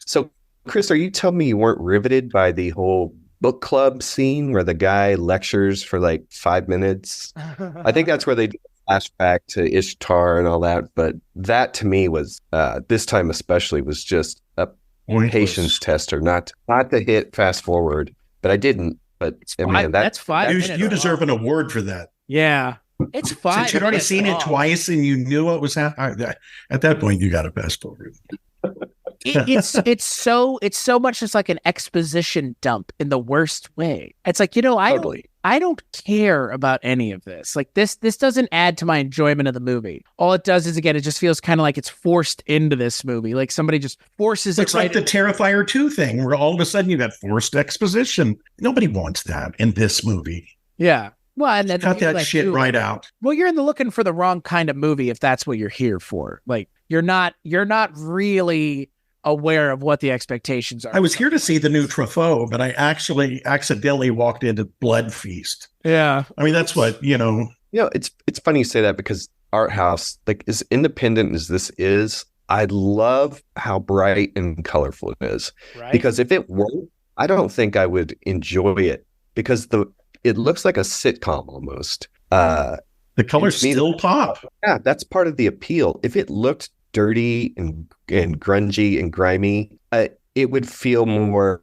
So, Chris, are you telling me you weren't riveted by the whole book club scene where the guy lectures for like 5 minutes? I think that's where they do a flashback to Ishtar and all that. But that to me was, this time especially, was just a patience tester, not to hit fast forward. But I didn't. But man, that's 5 minutes. You deserve an award for that. Yeah. It's 5. Since you'd already seen it twice and you knew what was happening, at that point you got to fast forward. It's so much just like an exposition dump in the worst way. It's like, I don't care about any of this. Like this doesn't add to my enjoyment of the movie. All it does is, again, it just feels kind of like it's forced into this movie. Like somebody just forces it. It's like the Terrifier 2 thing, where all of a sudden you got forced exposition. Nobody wants that in this movie. Yeah. Well, and then cut that shit right out. Well, you're looking for the wrong kind of movie if that's what you're here for. Like you're not really aware of what the expectations are. I was here to see the new Truffaut, but I actually accidentally walked into Blood Feast. Yeah. I mean, that's what, it's funny you say that, because Art House, like, as independent as this is, I love how bright and colorful it is. Right? Because if it weren't, I don't think I would enjoy it, because it looks like a sitcom almost. The colors still pop. Yeah, that's part of the appeal. If it looked dirty and grungy and grimy, it would feel more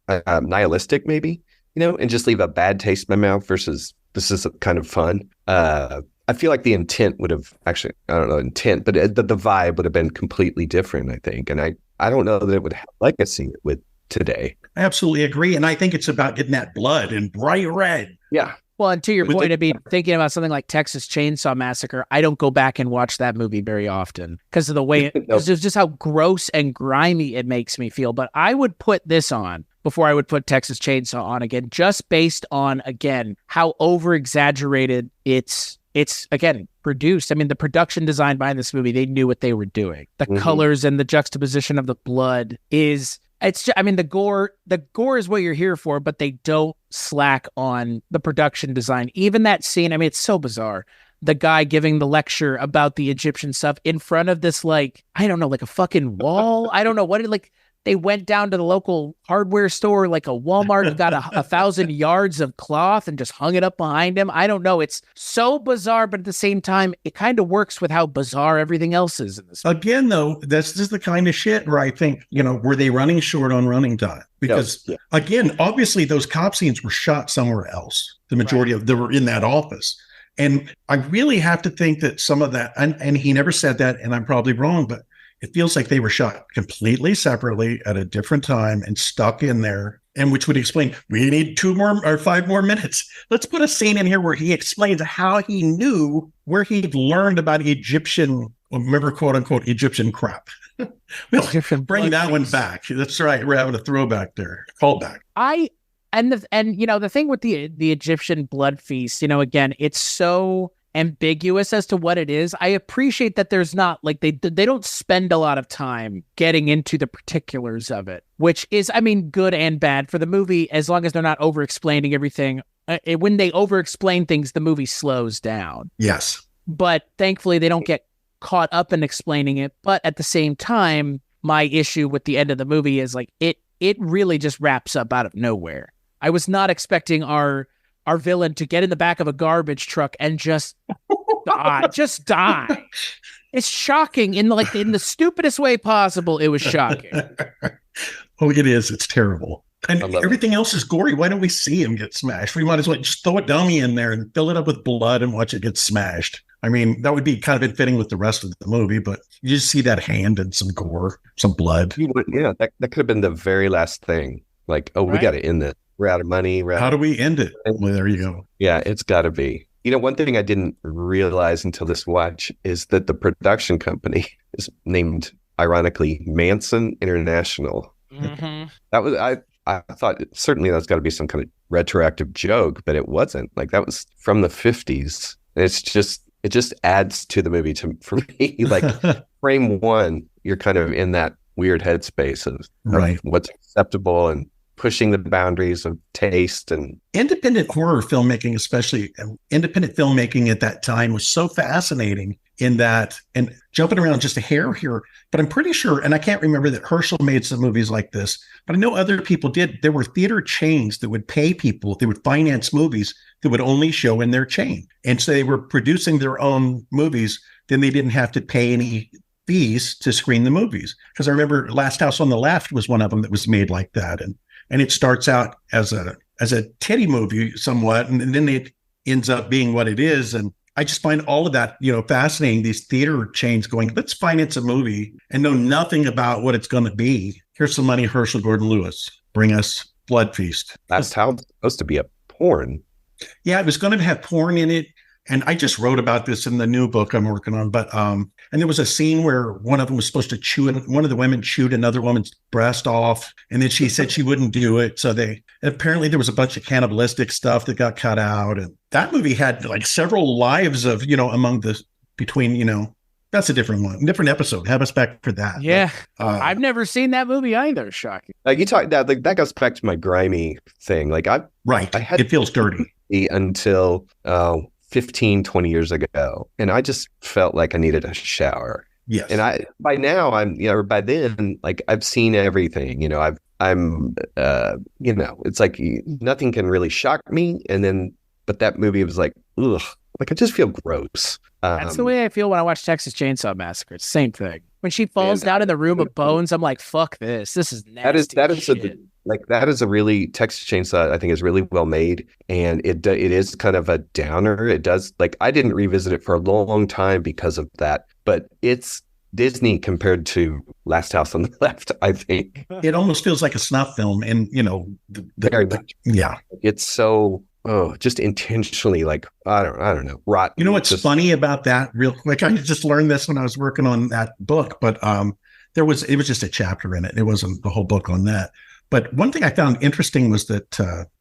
nihilistic, maybe, and just leave a bad taste in my mouth, versus this is kind of fun. I feel like the intent would have actually, I don't know intent, but the vibe would have been completely different, I think. And I don't know that it would have legacy with today. I absolutely agree. And I think it's about getting that blood in bright red. Yeah. Well, and to your point of thinking about something like Texas Chainsaw Massacre, I don't go back and watch that movie very often because of the way it's just how gross and grimy it makes me feel. But I would put this on before I would put Texas Chainsaw on again, just based on, again, how over-exaggerated it's again produced. I mean, the production design behind this movie, they knew what they were doing. The colors and the juxtaposition of the blood is... the gore is what you're here for, but they don't slack on the production design. Even that scene, I mean, it's so bizarre. The guy giving the lecture about the Egyptian stuff in front of this, like, I don't know, like a fucking wall. I don't know what it, like, they went down to the local hardware store, like a Walmart, got 1,000 yards of cloth and just hung it up behind him. I don't know. It's so bizarre, but at the same time, it kind of works with how bizarre everything else is in this movie. Again, though, that's just the kind of shit where I think, were they running short on running time? Because, again, obviously those cop scenes were shot somewhere else. The majority of them were in that office. And I really have to think that some of that, and he never said that, and I'm probably wrong, but it feels like they were shot completely separately at a different time and stuck in there, and which would explain, we need 2 more or 5 more minutes. Let's put a scene in here where he explains how he knew, where he'd learned about Egyptian, remember, quote unquote, Egyptian crap. We'll bring that one back. That's right. We're having a throwback there, callback. The thing with the Egyptian blood feast, again, it's so ambiguous as to what it is. I appreciate that there's not, like, they don't spend a lot of time getting into the particulars of it, which is, I mean, good and bad for the movie, as long as they're not over-explaining everything. When they over-explain things, the movie slows down. Yes. But thankfully, they don't get caught up in explaining it. But at the same time, my issue with the end of the movie is, like, it really just wraps up out of nowhere. I was not expecting our villain to get in the back of a garbage truck and just die. It's shocking in the stupidest way possible. It was shocking. Oh, it is. It's terrible. And everything else is gory. Why don't we see him get smashed? We might as well just throw a dummy in there and fill it up with blood and watch it get smashed. I mean, that would be kind of fitting with the rest of the movie, but you just see that hand and some gore, some blood. Yeah, that could have been the very last thing. Like, we got to end this. We're out of money. How do we end it? Well, there you go. Yeah, it's got to be. One thing I didn't realize until this watch is that the production company is named, ironically, Manson International. Mm-hmm. That was, I thought certainly that's got to be some kind of retroactive joke, but it wasn't. Like, that was from the 50s. And it just adds to the movie for me. Like, frame one, you're kind of in that weird headspace of what's acceptable and pushing the boundaries of taste and independent horror filmmaking, especially independent filmmaking at that time, was so fascinating in that, and jumping around just a hair here, but I'm pretty sure, and I can't remember that Herschell made some movies like this, but I know other people did. There were theater chains that would pay people, they would finance movies that would only show in their chain. And so they were producing their own movies. Then they didn't have to pay any fees to screen the movies. Because I remember Last House on the Left was one of them that was made like that. And it starts out as a titty movie somewhat, and then it ends up being what it is. And I just find all of that, fascinating. These theater chains going, let's finance a movie and know nothing about what it's going to be. Here's some money, Herschell Gordon Lewis. Bring us Blood Feast. That's how it's supposed to be a porn. Yeah, it was going to have porn in it. And I just wrote about this in the new book I'm working on. But and there was a scene where one of them was supposed to one of the women chewed another woman's breast off. And then she said she wouldn't do it. So apparently there was a bunch of cannibalistic stuff that got cut out. And that movie had like several lives of, that's a different one, different episode. Have us back for that. Yeah. But, I've never seen that movie either. Shocking. Like you talk that, like that goes back to my grimy thing. Like it feels dirty until 15, 20 years ago. And I just felt like I needed a shower. Yes. And by then, like I've seen everything, it's like nothing can really shock me. But that movie was like, ugh, like I just feel gross. That's the way I feel when I watch Texas Chainsaw Massacre. It's the same thing. When she falls down in the room of bones, I'm like, fuck this. This is nasty. That is a really, Texas Chainsaw, I think, is really well made. And it is kind of a downer. It does, like, I didn't revisit it for a long time because of that. But it's Disney compared to Last House on the Left, I think. It almost feels like a snuff film. And, very much. Yeah. It's so... just intentionally, like, I don't know, rot. You know what's funny about that, real quick? I just learned this when I was working on that book, but it was just a chapter in it. It wasn't the whole book on that. But one thing I found interesting was that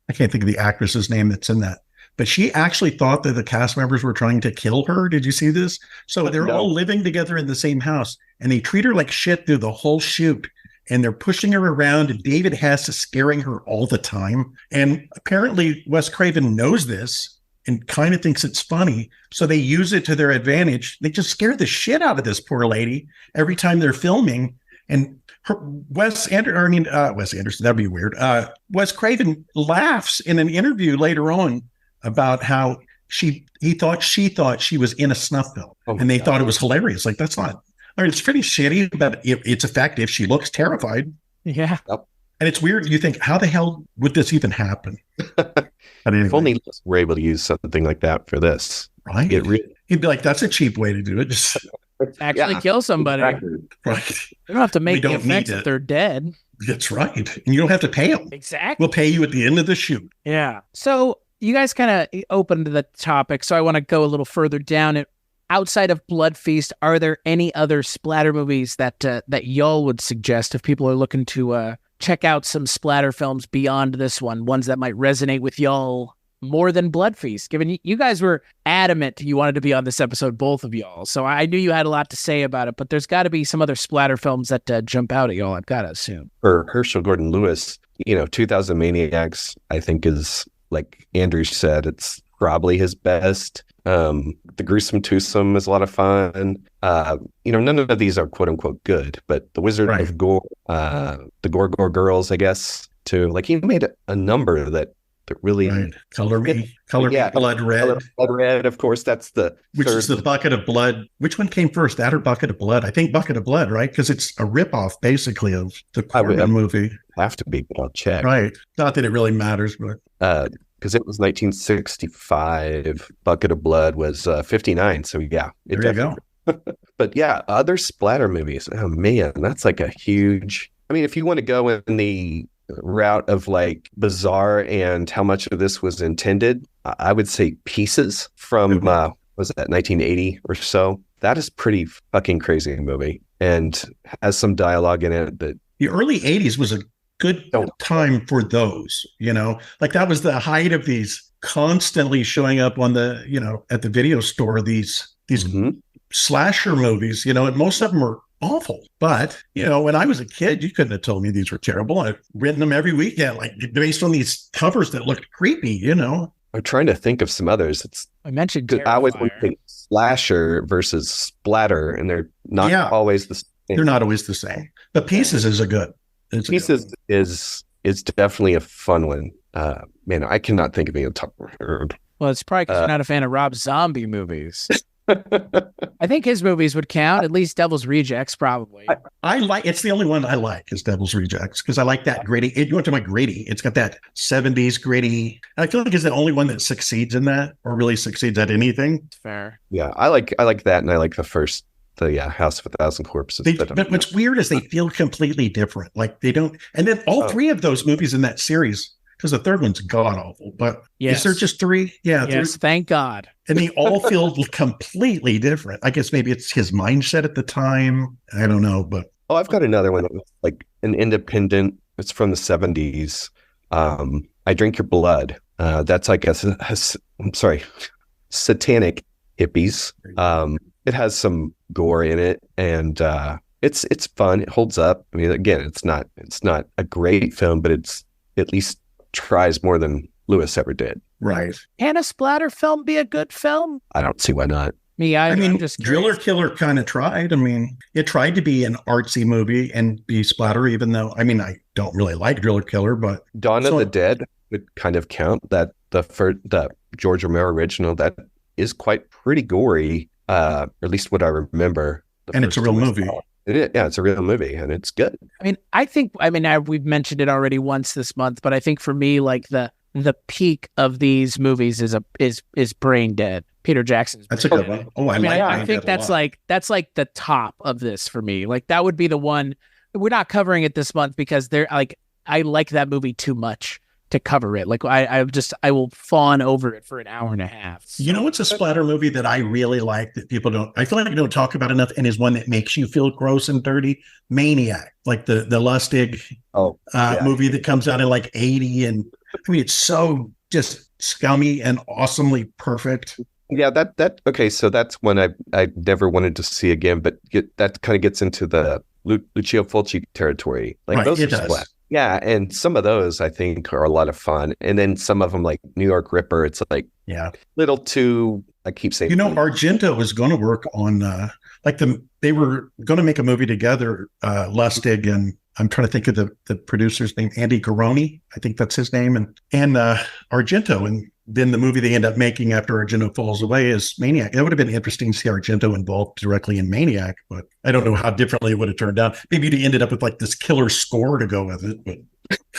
I can't think of the actress's name that's in that, but she actually thought that the cast members were trying to kill her. Did you see this? So they're all living together in the same house, and they treat her like shit through the whole shoot. And they're pushing her around, and David Hess is scaring her all the time. And apparently Wes Craven knows this and kind of thinks it's funny. So they use it to their advantage. They just scare the shit out of this poor lady every time they're filming. And Wes Anderson, that'd be weird. Wes Craven laughs in an interview later on about how she thought she was in a snuff film. And they thought it was hilarious. Like, that's not... I mean, it's pretty shitty, but it's effective. She looks terrified. Yeah. Yep. And it's weird. You think, how the hell would this even happen? Anyway. If only we're able to use something like that for this. Right. He'd be like, that's a cheap way to do it. Just actually kill somebody. Exactly. Right. You don't have to make the effects if they're dead. That's right. And you don't have to pay them. Exactly. We'll pay you at the end of the shoot. Yeah. So you guys kind of opened the topic. So I want to go a little further down it. Outside of Blood Feast, are there any other splatter movies that y'all would suggest if people are looking to check out some splatter films beyond this one, ones that might resonate with y'all more than Blood Feast? Given you guys were adamant you wanted to be on this episode, both of y'all, so I knew you had a lot to say about it, but there's got to be some other splatter films that jump out at y'all, I've got to assume. For Herschell Gordon Lewis, 2000 Maniacs, I think is, like Andrew said, it's probably his best. The Gruesome Twosome is a lot of fun. None of these are quote unquote good, but The Wizard of Gore, the Gore Girls, I guess, too. Like, he made a number that really Color Me Blood Red. Blood Red, of course, that's which is the Bucket of Blood. Which one came first, that or Bucket of Blood? I think Bucket of Blood, right? Because it's a ripoff basically of the Corman movie. Have to be, but I'll check. Right. Not that it really matters, but because it was 1965. Bucket of Blood was 59. So yeah, there you go. But yeah, other splatter movies. Oh man, that's like a huge. I mean, if you want to go in the route of like bizarre and how much of this was intended, I would say Pieces from was that 1980 or so. That is pretty fucking crazy movie and has some dialogue in it. That the early 80s was a good time for those, like that was the height of these constantly showing up on the, at the video store, these slasher movies, and most of them were awful. But, when I was a kid, you couldn't have told me these were terrible. I've written them every weekend, like based on these covers that looked creepy, I'm trying to think of some others. I mentioned I always Terrifier. think slasher versus splatter, and they're not always the same. They're not always the same. But Pieces is a good. Pieces is definitely a fun one. Man, I cannot think of any top. Well, it's probably because you're not a fan of Rob Zombie movies. I think his movies would count, at least Devil's Rejects, probably. I like, it's the only one I like is Devil's Rejects, because I like that gritty. You want to talk about gritty? It's got that 70s gritty. I feel like it's the only one that succeeds in that, or really succeeds at anything. Fair. Yeah, I like that, and I like the first, House of a Thousand Corpses. But what's weird is they feel completely different. Like they don't, and then all three of those movies in that series, because the third one's god awful. But is there just three? Yeah. Yes, thank God. And they all feel completely different. I guess maybe it's his mindset at the time. I don't know, but I've got another one that was like an independent. It's from the 70s. I Drink Your Blood. That's like satanic hippies. It has some gore in it, and it's fun. It holds up. I mean, again, it's not a great film, but it's at least tries more than Lewis ever did. right. Can a splatter film be a good film? I don't see why not. I mean, I'm just Driller curious. Killer kind of tried. I mean, it tried to be an artsy movie and be splatter, even though, I mean, I don't really like Driller Killer, but Dawn of the Dead would kind of count. That the George Romero original, that is pretty gory, or at least what I remember. And it's a real movie. It's a real movie, and it's good. We've mentioned it already once this month, but I think for me, like the peak of these movies is Brain Dead. Peter Jackson's. That's a good one. Oh, I think that's like the top of this for me. Like that would be the one. We're not covering it this month because I like that movie too much to cover it. Like I will fawn over it for an hour and a half. You know what's a splatter movie that I really like that people don't, I feel like I don't talk about enough, and is one that makes you feel gross and dirty? Maniac, like the Lustig movie that comes out in like 80. And I mean, it's so just scummy and awesomely perfect. Yeah, okay, so that's one I never wanted to see again, but that kind of gets into the Lucio Fulci territory. Like right, those it are does. splat. Yeah, and some of those I think are a lot of fun. And then some of them, like New York Ripper, it's like little too, I keep saying. Argento was going to work on they were going to make a movie together, Lustig, and I'm trying to think of the producer's name, Andy Garoni, I think that's his name, and Argento. And then the movie they end up making after Argento falls away is Maniac. It would have been interesting to see Argento involved directly in Maniac, but I don't know how differently it would have turned out. Maybe he ended up with like this killer score to go with it,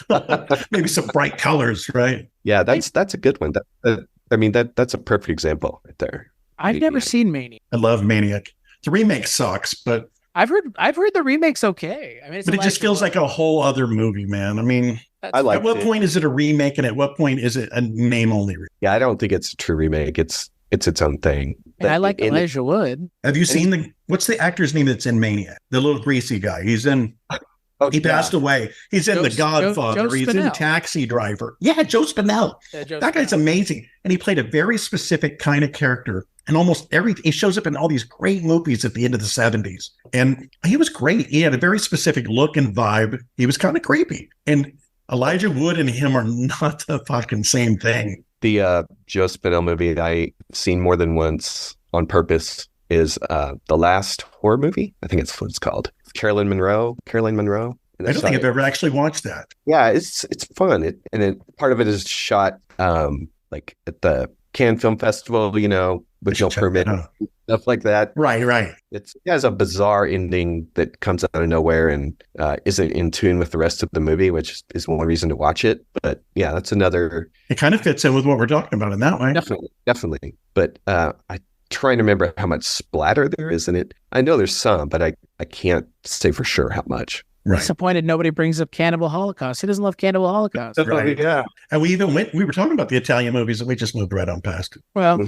but maybe some bright colors, right? Yeah, that's a good one. That's a perfect example right there. I've never seen Maniac. I love Maniac. The remake sucks, but I've heard the remake's okay. I mean, but it just feels like a whole other movie, man. I mean, I like. At what point is it a remake, and at what point is it a name only remake? Yeah, I don't think it's a true remake. It's its own thing. And I like Elijah Wood. Have you seen what's the actor's name that's in Maniac? The little greasy guy. He's in. He passed away. He's in The Godfather. He's in Taxi Driver. Yeah, Joe Spinell. That guy's amazing, and he played a very specific kind of character. And almost he shows up in all these great movies at the end of the 70s. And he was great. He had a very specific look and vibe. He was kind of creepy. And Elijah Wood and him are not the fucking same thing. The Joe Spinell movie I've seen more than once on purpose is The Last Horror Movie. I think it's what it's called. Caroline Munro. I don't think I've ever actually watched that. Yeah, it's fun. Part of it is shot like at the Cannes Film Festival, with no permit, stuff like that. Right. It has a bizarre ending that comes out of nowhere and isn't in tune with the rest of the movie, which is one reason to watch it. But yeah, that's another. It kind of fits in with what we're talking about in that way. Definitely. But I trying to remember how much splatter there is in it. I know there's some, but I can't say for sure how much. Right. Disappointed nobody brings up Cannibal Holocaust. He doesn't love Cannibal Holocaust. Right. Yeah. And we were talking about the Italian movies and we just moved right on past it. Well,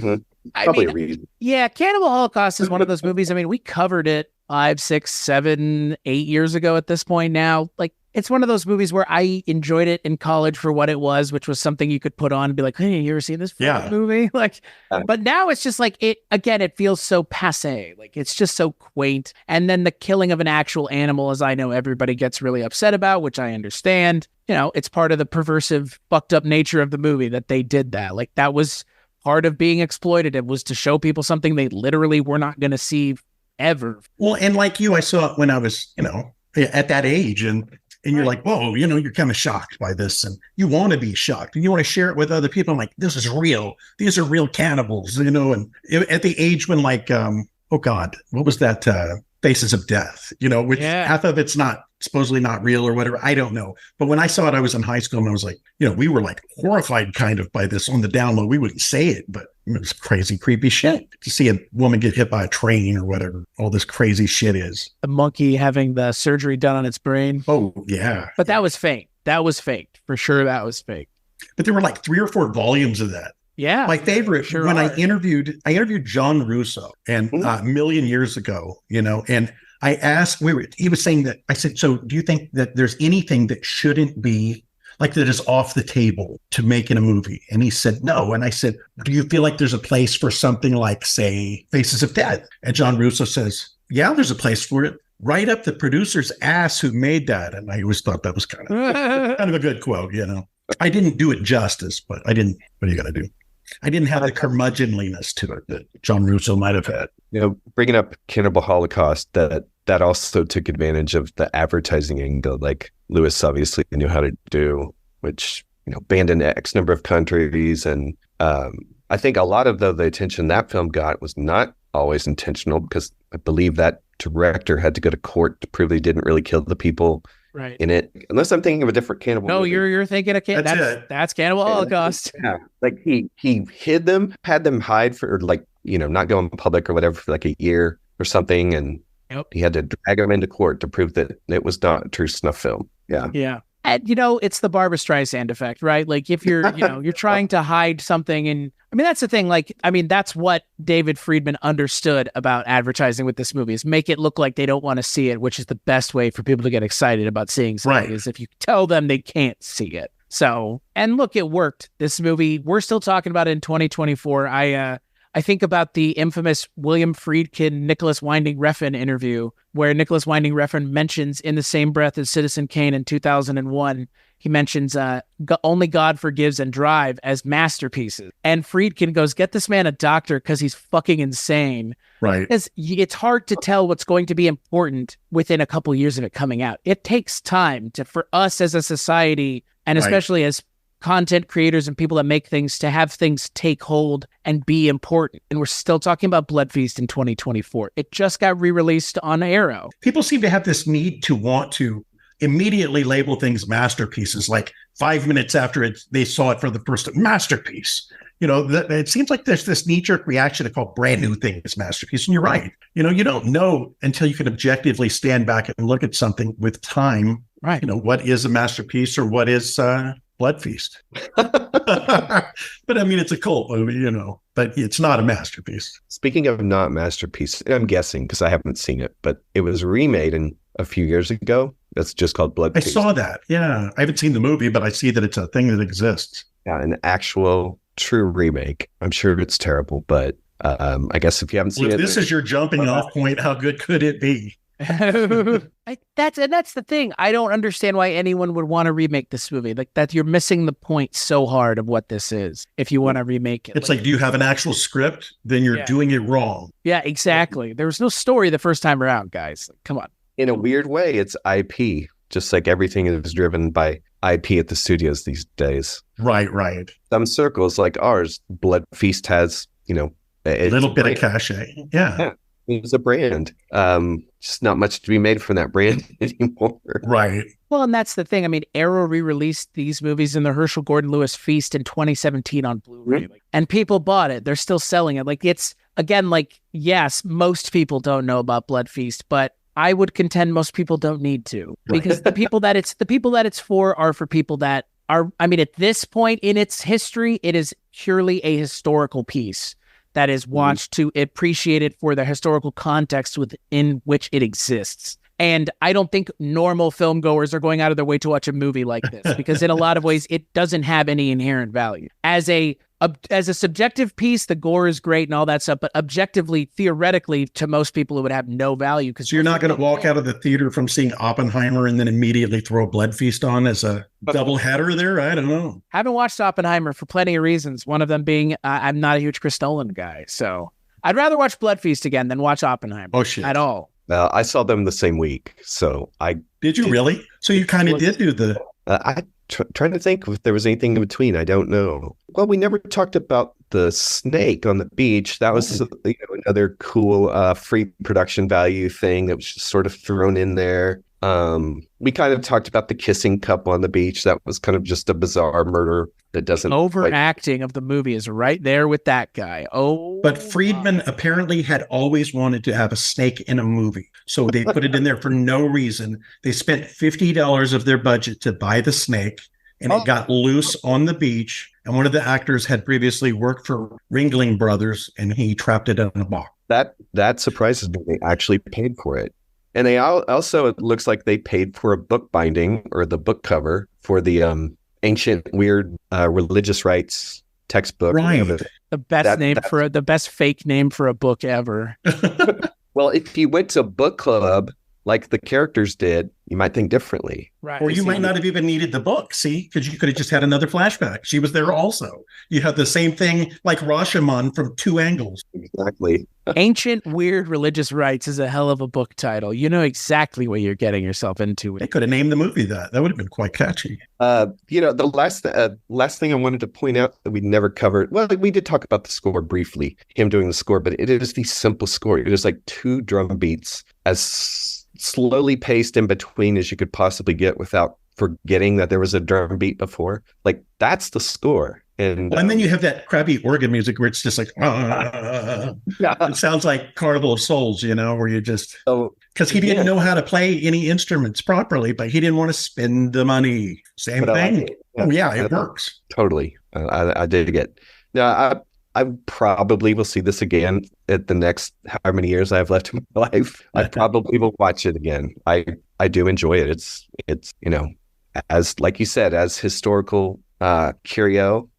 probably a reason. Yeah, Cannibal Holocaust is one of those movies. I mean, we covered it 5, 6, 7, 8 years ago at this point now. Like, it's one of those movies where I enjoyed it in college for what it was, which was something you could put on and be like, hey, you ever seen this movie? Like, but now it's just like, it feels so passé. Like, it's just so quaint. And then the killing of an actual animal, as I know everybody gets really upset about, which I understand, it's part of the perversive, fucked up nature of the movie that they did that. Like, that was part of being exploitative, was to show people something they literally were not going to see ever. Well, and like you, I saw it when I was, at that age, and you're like, whoa, you're kind of shocked by this, and you want to be shocked, and you want to share it with other people. I'm like, this is real. These are real cannibals, and at the age when, like, oh God, what was that? Faces of Death, which half of it's supposedly not real or whatever. I don't know. But when I saw it, I was in high school, and I was like, we were like horrified kind of by this on the down low. We wouldn't say it, but it was crazy, creepy shit to see a woman get hit by a train or whatever. All this crazy shit is. A monkey having the surgery done on its brain. Oh, yeah. But that was fake. That was fake. For sure, that was fake. But there were like 3 or 4 volumes of that. Yeah. My favorite, I interviewed John Russo and a million years ago, and I asked, he was saying that, I said, so do you think that there's anything that shouldn't be, like, that is off the table to make in a movie? And he said, no. And I said, do you feel like there's a place for something like, say, Faces of Death? And John Russo says, yeah, there's a place for it. Right up the producer's ass who made that. And I always thought that was kind of a good quote, I didn't do it justice, but what are you going to do? I didn't have the curmudgeonliness to it that John Russo might have had. Bringing up Cannibal Holocaust, that also took advantage of the advertising angle, like Lewis obviously knew how to do, which, banned in X number of countries. And I think a lot of the attention that film got was not always intentional, because I believe that director had to go to court to prove they didn't really kill the people in it. Unless I'm thinking of a different cannibal movie. You're thinking of that's Cannibal Holocaust. Yeah. Like he hid them, had them hide for, like, not go in public or whatever for like a year or something, and he had to drag them into court to prove that it was not a true snuff film. Yeah. And, it's the Barbra Streisand effect, right? Like, if you're, you're trying to hide something, and that's the thing. Like, that's what David Friedman understood about advertising with this movie, is make it look like they don't want to see it, which is the best way for people to get excited about seeing something, is if you tell them they can't see it. So, and look, it worked. This movie, we're still talking about it in 2024. I think about the infamous William Friedkin, Nicholas Winding Refn interview, where Nicholas Winding Refn mentions, in the same breath as Citizen Kane in 2001, he mentions Only God Forgives and Drive as masterpieces. And Friedkin goes, get this man a doctor because he's fucking insane. Right. It's hard to tell what's going to be important within a couple years of it coming out. It takes time for us as a society, and especially as content creators and people that make things, to have things take hold and be important. And we're still talking about Blood Feast in 2024. It just got re-released on Arrow. People seem to have this need to want to immediately label things masterpieces, like 5 minutes after they saw it for the first time. Masterpiece. It seems like there's this knee-jerk reaction to call brand new things masterpiece. And you're right. You don't know until you can objectively stand back and look at something with time. Right. What is a masterpiece, or what is Blood Feast. But it's a cult movie, but it's not a masterpiece. Speaking of not masterpiece, I'm guessing because I haven't seen it, but it was remade a few years ago. That's just called Blood Feast. I saw that. Yeah. I haven't seen the movie, but I see that it's a thing that exists. Yeah, an actual true remake. I'm sure it's terrible, but I guess if you haven't seen it. This is your jumping off point. How good could it be? That's the thing. I don't understand why anyone would want to remake this movie. Like, that you're missing the point so hard of what this is. If you want to remake it, it's like, do you have an actual script? Then you're doing it wrong. Yeah, exactly. There was no story the first time around, guys. Come on. In a weird way, it's IP. Just like everything is driven by IP at the studios these days. Right. Some circles like ours, Blood Feast has, a little bit of cachet. Yeah. It's a brand. Just not much to be made from that brand anymore. Right. Well, and that's the thing. Arrow re-released these movies in the Herschell Gordon Lewis Feast in 2017 on Blu-ray. And people bought it. They're still selling it. Like, it's, again, like, yes, most people don't know about Blood Feast, but I would contend most people don't need to. Because the people that it's for are for people that are, at this point in its history, it is purely a historical piece that is watched to appreciate it for the historical context within which it exists. And I don't think normal film goers are going out of their way to watch a movie like this because in a lot of ways, it doesn't have any inherent value. As a subjective piece, the gore is great and all that stuff, but objectively, theoretically, to most people, it would have no value. So you're not going to walk out of the theater from seeing Oppenheimer and then immediately throw a blood feast on as a double header there? I don't know. Haven't watched Oppenheimer for plenty of reasons. One of them being I'm not a huge Chris Nolan guy, so I'd rather watch Blood Feast again than watch Oppenheimer. Oh, shit. At all. I saw them the same week, so I did. You really? So you kind of did do the. Trying to think if there was anything in between. I don't know. Well, we never talked about the snake on the beach. That was another cool free production value thing that was just sort of thrown in there. We kind of talked about the kissing cup on the beach. That was kind of just a bizarre murder that doesn't. Overacting of the movie is right there with that guy. But Friedman apparently had always wanted to have a snake in a movie. So they put it in there for no reason. They spent $50 of their budget to buy the snake, and it got loose on the beach. And one of the actors had previously worked for Ringling Brothers, and he trapped it in a box. That surprises me. They actually paid for it. And they also, it looks like they paid for a book binding or the book cover for the ancient weird religious rites textbook. Right. The best fake name for a book ever. Well, if you went to book club like the characters did, you might think differently. Right. Or you might not have even needed the book, see? Because you could have just had another flashback. She was there also. You had the same thing like Rashomon from two angles. Exactly. Ancient Weird Religious Rites is a hell of a book title. You know exactly what you're getting yourself into. They could have named the movie that. That would have been quite catchy. The last thing I wanted to point out that we never covered, well, we did talk about the score briefly, him doing the score, but it is the simple score. It is like 2 drum beats as slowly paced in between as you could possibly get without forgetting that there was a drum beat before. Like, that's the score. And then you have that crappy organ music where it's just like, it sounds like Carnival of Souls, where you just, because he didn't know how to play any instruments properly, but he didn't want to spend the money. Same thing. It works. Totally. I did get. Now, I probably will see this again at the next how many years I have left in my life. I probably will watch it again. I do enjoy it. It's as like you said, as historical curio,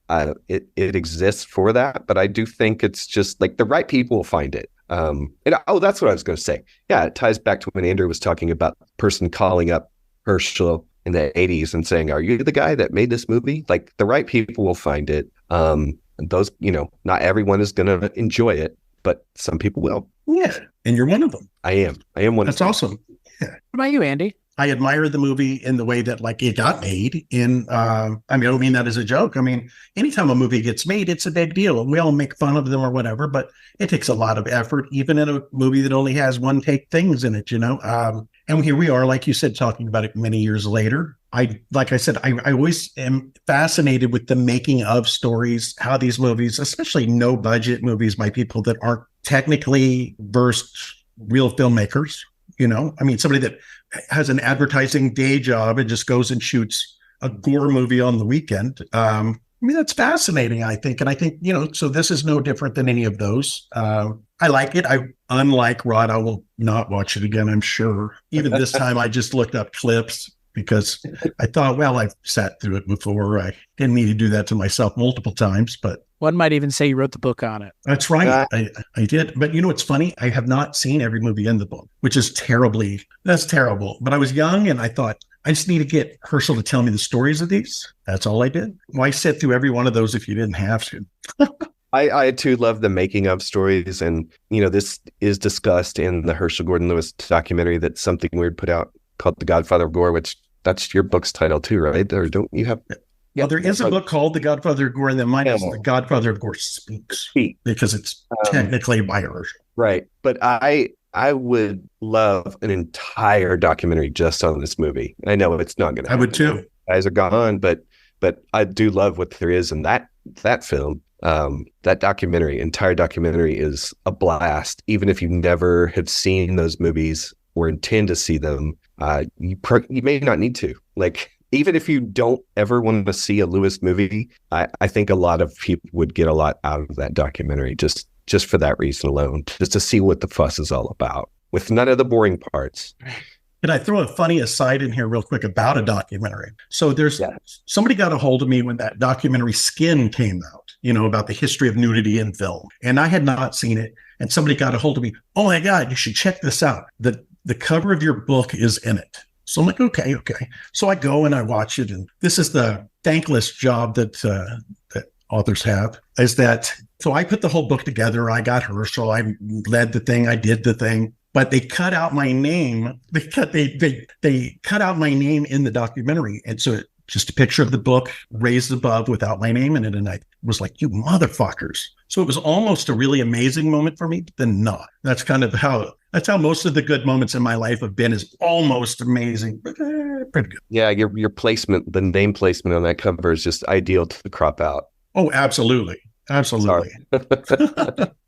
it exists for that. But I do think it's just like the right people will find it. That's what I was going to say. Yeah, it ties back to when Andrew was talking about the person calling up Herschell in the 80s and saying, "Are you the guy that made this movie?" Like, the right people will find it. And those, not everyone is going to enjoy it, but some people will. Yeah. And you're one of them. I am one That's of them. awesome. Yeah. What about you, Andy? I admire the movie in the way that, like, it got made. I don't mean that as a joke. I mean, anytime a movie gets made, it's a big deal. We all make fun of them or whatever, but it takes a lot of effort, even in a movie that only has one take things in it, And here we are, like you said, talking about it many years later. I always am fascinated with the making of stories, how these movies, especially no budget movies by people that aren't technically versed real filmmakers, somebody that has an advertising day job and just goes and shoots a gore movie on the weekend. That's fascinating, I think. And I think, so this is no different than any of those. I like it. Unlike Rod, I will not watch it again, I'm sure. Even this time, I just looked up clips because I thought, well, I've sat through it before. I didn't need to do that to myself multiple times, but one might even say you wrote the book on it. That's right. I did. But what's funny? I have not seen every movie in the book, which is that's terrible. But I was young and I thought, I just need to get Herschell to tell me the stories of these. That's all I did. Why sit through every one of those if you didn't have to? I too love the making of stories. And, this is discussed in the Herschell Gordon Lewis documentary that Something Weird put out called The Godfather of Gore, which that's your book's title too, right? Or don't you have... Yeah, there is a book called The Godfather of Gore, and then mine is The Godfather of Gore Speaks, because it's technically by Herschell. Right. But I would love an entire documentary just on this movie. I know it's not going to happen. I would too. Guys are gone, but I do love what there is in that film. That entire documentary is a blast. Even if you never have seen those movies or intend to see them, you may not need to. Like, even if you don't ever want to see a Lewis movie, I think a lot of people would get a lot out of that documentary just for that reason alone, just to see what the fuss is all about, with none of the boring parts. Can I throw a funny aside in here real quick about a documentary? So somebody got a hold of me when that documentary Skin came out, about the history of nudity in film. And I had not seen it. And somebody got a hold of me. Oh my God, you should check this out. The cover of your book is in it. So I'm like, okay. So I go and I watch it. And this is the thankless job that authors have, is that, so I put the whole book together. I got Herschell. I led the thing. I did the thing. But they cut out my name. They cut out my name in the documentary. And so just a picture of the book raised above without my name in it. And I was like, you motherfuckers. So it was almost a really amazing moment for me, but then not. That's kind of how most of the good moments in my life have been, is almost amazing, but pretty good. Yeah, your placement, the name placement on that cover is just ideal to crop out. Oh, absolutely. Absolutely.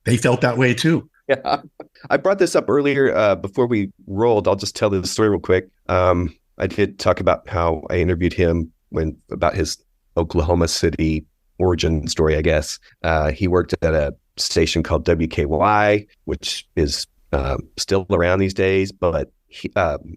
They felt that way too. Yeah. I brought this up earlier before we rolled. I'll just tell the story real quick. I did talk about how I interviewed him about his Oklahoma City origin story, I guess. He worked at a station called WKY, which is still around these days. But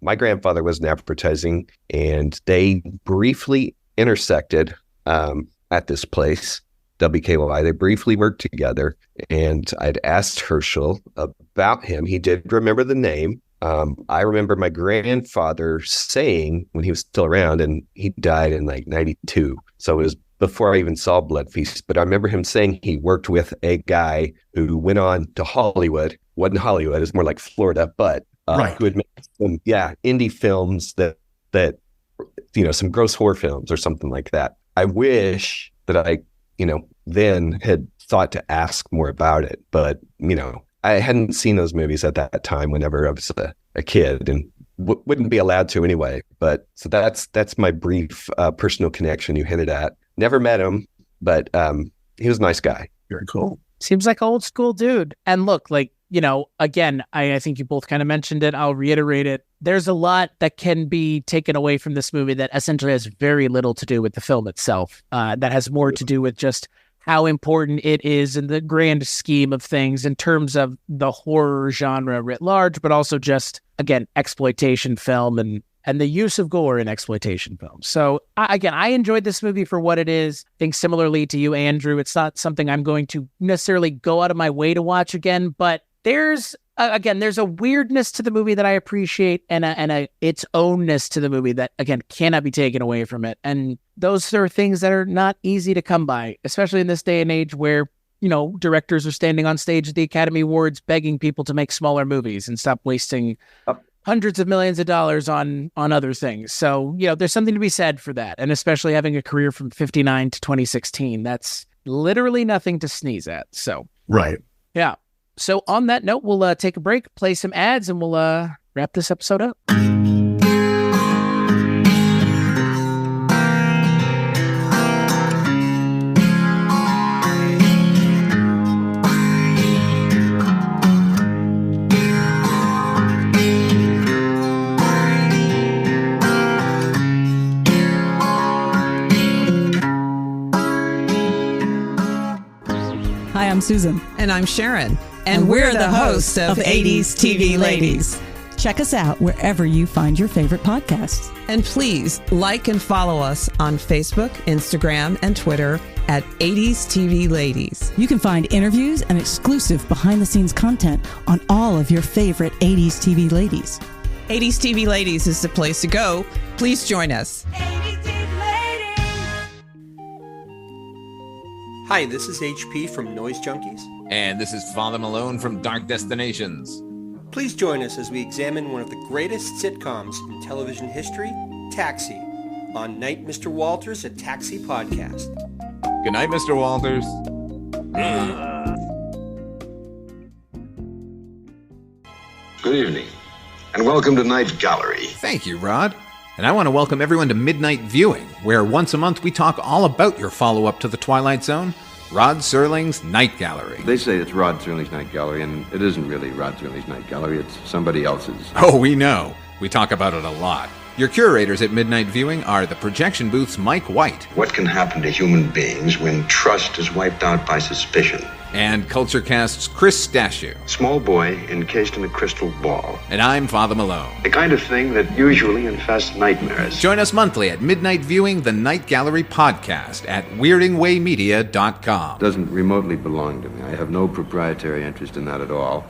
my grandfather was in advertising, and they briefly intersected at this place, WKY. They briefly worked together, and I'd asked Herschell about him. He did remember the name. I remember my grandfather saying when he was still around, and he died in like 92. So it was before I even saw Blood Feast. But I remember him saying he worked with a guy who went on to Hollywood. Wasn't Hollywood, it's more like Florida, but who had made some indie films that some gross horror films or something like that. I wish that I then had thought to ask more about it, but I hadn't seen those movies at that time whenever I was a kid, and wouldn't be allowed to anyway. But so that's my brief personal connection you hinted at. Never met him, but he was a nice guy. Very cool. Seems like an old school dude. And look, again, I think you both kind of mentioned it. I'll reiterate it. There's a lot that can be taken away from this movie that essentially has very little to do with the film itself. That has more to do with just how important it is in the grand scheme of things in terms of the horror genre writ large, but also just, again, exploitation film and the use of gore in exploitation films. So I enjoyed this movie for what it is. I think similarly to you, Andrew, it's not something I'm going to necessarily go out of my way to watch again, but there's a weirdness to the movie that I appreciate, and its ownness to the movie that, again, cannot be taken away from it. And those are things that are not easy to come by, especially in this day and age where, directors are standing on stage at the Academy Awards begging people to make smaller movies and stop wasting hundreds of millions of dollars on other things. So, there's something to be said for that. And especially having a career from 59 to 2016, that's literally nothing to sneeze at. So, right. Yeah. So on that note, we'll take a break, play some ads, and we'll wrap this episode up. Hi, I'm Susan. And I'm Sharon. And we're the hosts of 80s TV Ladies. Check us out wherever you find your favorite podcasts. And please like and follow us on Facebook, Instagram, and Twitter at 80s TV Ladies. You can find interviews and exclusive behind-the-scenes content on all of your favorite 80s TV Ladies. 80s TV Ladies is the place to go. Please join us. 80s TV Ladies. Hi, this is HP from Noise Junkies. And this is Father Malone from Dark Destinations. Please join us as we examine one of the greatest sitcoms in television history, Taxi, on Night Mr. Walters, a Taxi podcast. Good night, Mr. Walters. Good evening, and welcome to Night Gallery. Thank you, Rod. And I want to welcome everyone to Midnight Viewing, where once a month we talk all about your follow-up to The Twilight Zone, Rod Serling's Night Gallery. They say it's Rod Serling's Night Gallery, and it isn't really Rod Serling's Night Gallery, it's somebody else's. Oh, we know. We talk about it a lot. Your curators at Midnight Viewing are the projection booth's Mike White. What can happen to human beings when trust is wiped out by suspicion? And Kulturecast's Chris Stachiw. Small boy encased in a crystal ball. And I'm Father Malone. The kind of thing that usually infests nightmares. Join us monthly at midnight viewing the Night Gallery podcast at weirdingwaymedia.com. Doesn't remotely belong to me. I have no proprietary interest in that at all.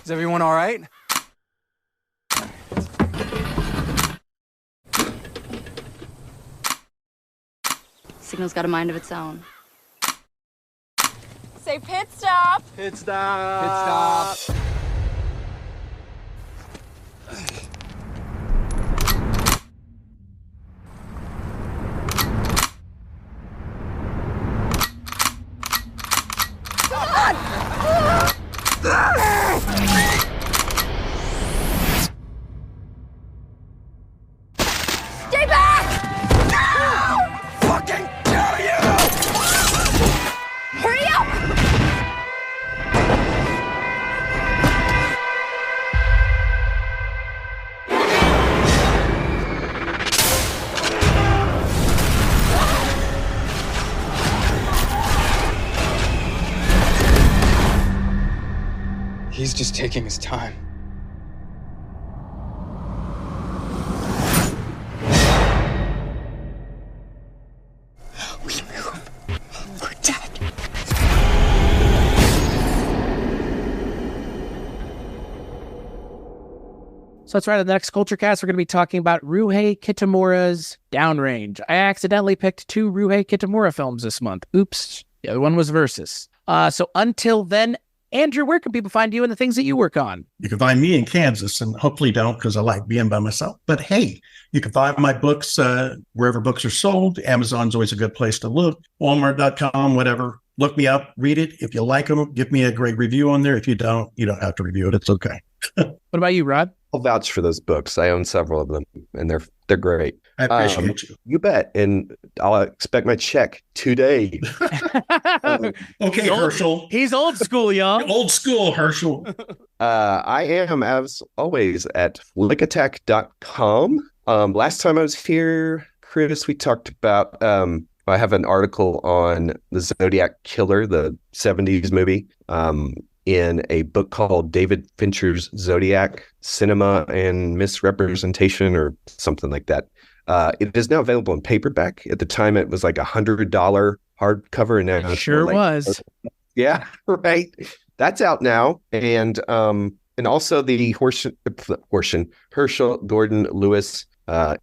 Is everyone all right? Signal's got a mind of its own. Say pit stop. Pit stop. Pit stop. Stay back! No! Fucking kill you! Hurry up! He's just taking his time. We move. We're dead. So that's right. On the next Kulturecast, we're going to be talking about Ryuhei Kitamura's Downrange. I accidentally picked 2 Ryuhei Kitamura films this month. Oops. The other one was Versus. So until then, Andrew, where can people find you and the things that you work on? You can find me in Kansas, and hopefully don't, because I like being by myself. But hey, you can find my books wherever books are sold. Amazon's always a good place to look. Walmart.com, whatever. Look me up, read it. If you like them, give me a great review on there. If you don't, you don't have to review it. It's okay. What about you, Rod? I'll vouch for those books. I own several of them, and they're great. I appreciate you. You bet. And I'll expect my check today. Okay, Herschel. He's old school, y'all. Old school, Herschel. I am, as always, at flickattack.com. Last time I was here, Chris, we talked about, I have an article on the Zodiac Killer, the 70s movie, in a book called David Fincher's Zodiac, Cinema and Misrepresentation, or something like that. It is now available in paperback. At the time, it was like $100 hardcover, and now Sure like, was. Yeah, right. That's out now, and also the Herschell Gordon Lewis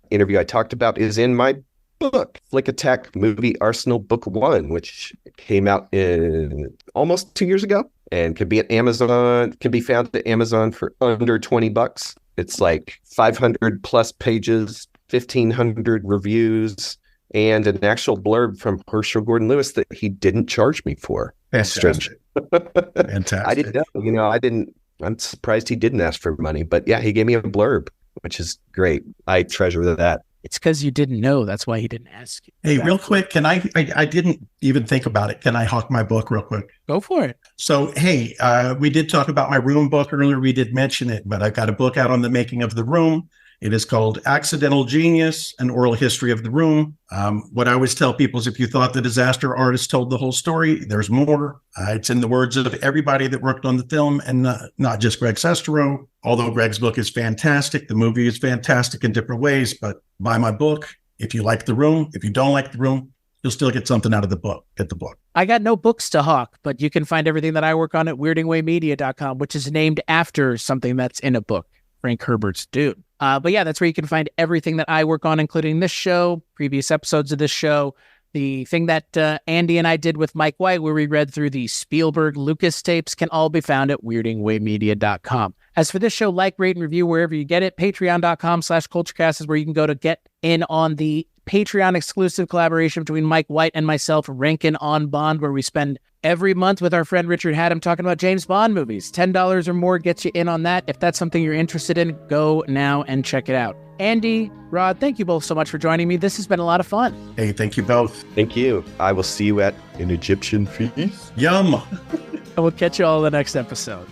interview I talked about is in my book, Flick Attack Movie Arsenal Book 1, which came out in almost 2 years ago, and can be at Amazon. Can be found at Amazon for under $20. It's like 500 plus pages, 1,500 reviews, and an actual blurb from Herschell Gordon Lewis that he didn't charge me for. Fantastic. Fantastic. I didn't know. I'm surprised he didn't ask for money, but yeah, he gave me a blurb, which is great. I treasure that. It's because you didn't know. That's why he didn't ask you. Hey, real quick, can I didn't even think about it. Can I hawk my book real quick? Go for it. So, hey, we did talk about my Room book earlier. We did mention it, but I've got a book out on the making of The Room. It is called Accidental Genius, An Oral History of the Room. What I always tell people is if you thought the disaster artist told the whole story, there's more. It's in the words of everybody that worked on the film, and not just Greg Sestero, although Greg's book is fantastic. The movie is fantastic in different ways, but buy my book. If you like The Room, if you don't like The Room, you'll still get something out of the book. Get the book. I got no books to hawk, but you can find everything that I work on at weirdingwaymedia.com, which is named after something that's in a book, Frank Herbert's Dune. But yeah, that's where you can find everything that I work on, including this show, previous episodes of this show, the thing that Andy and I did with Mike White, where we read through the Spielberg Lucas tapes, can all be found at weirdingwaymedia.com. As for this show, like, rate, and review wherever you get it. Patreon.com/Kulturecast is where you can go to get in on the Patreon exclusive collaboration between Mike White and myself, Rankin on Bond, where we spend every month with our friend Richard Haddam talking about James Bond movies. $10 or more gets you in on that. If that's something you're interested in, go now and check it out. Andy, Rod, thank you both so much for joining me. This has been a lot of fun. Hey, thank you both. Thank you. I will see you at an Egyptian feast. Yum. And we'll catch you all in the next episode.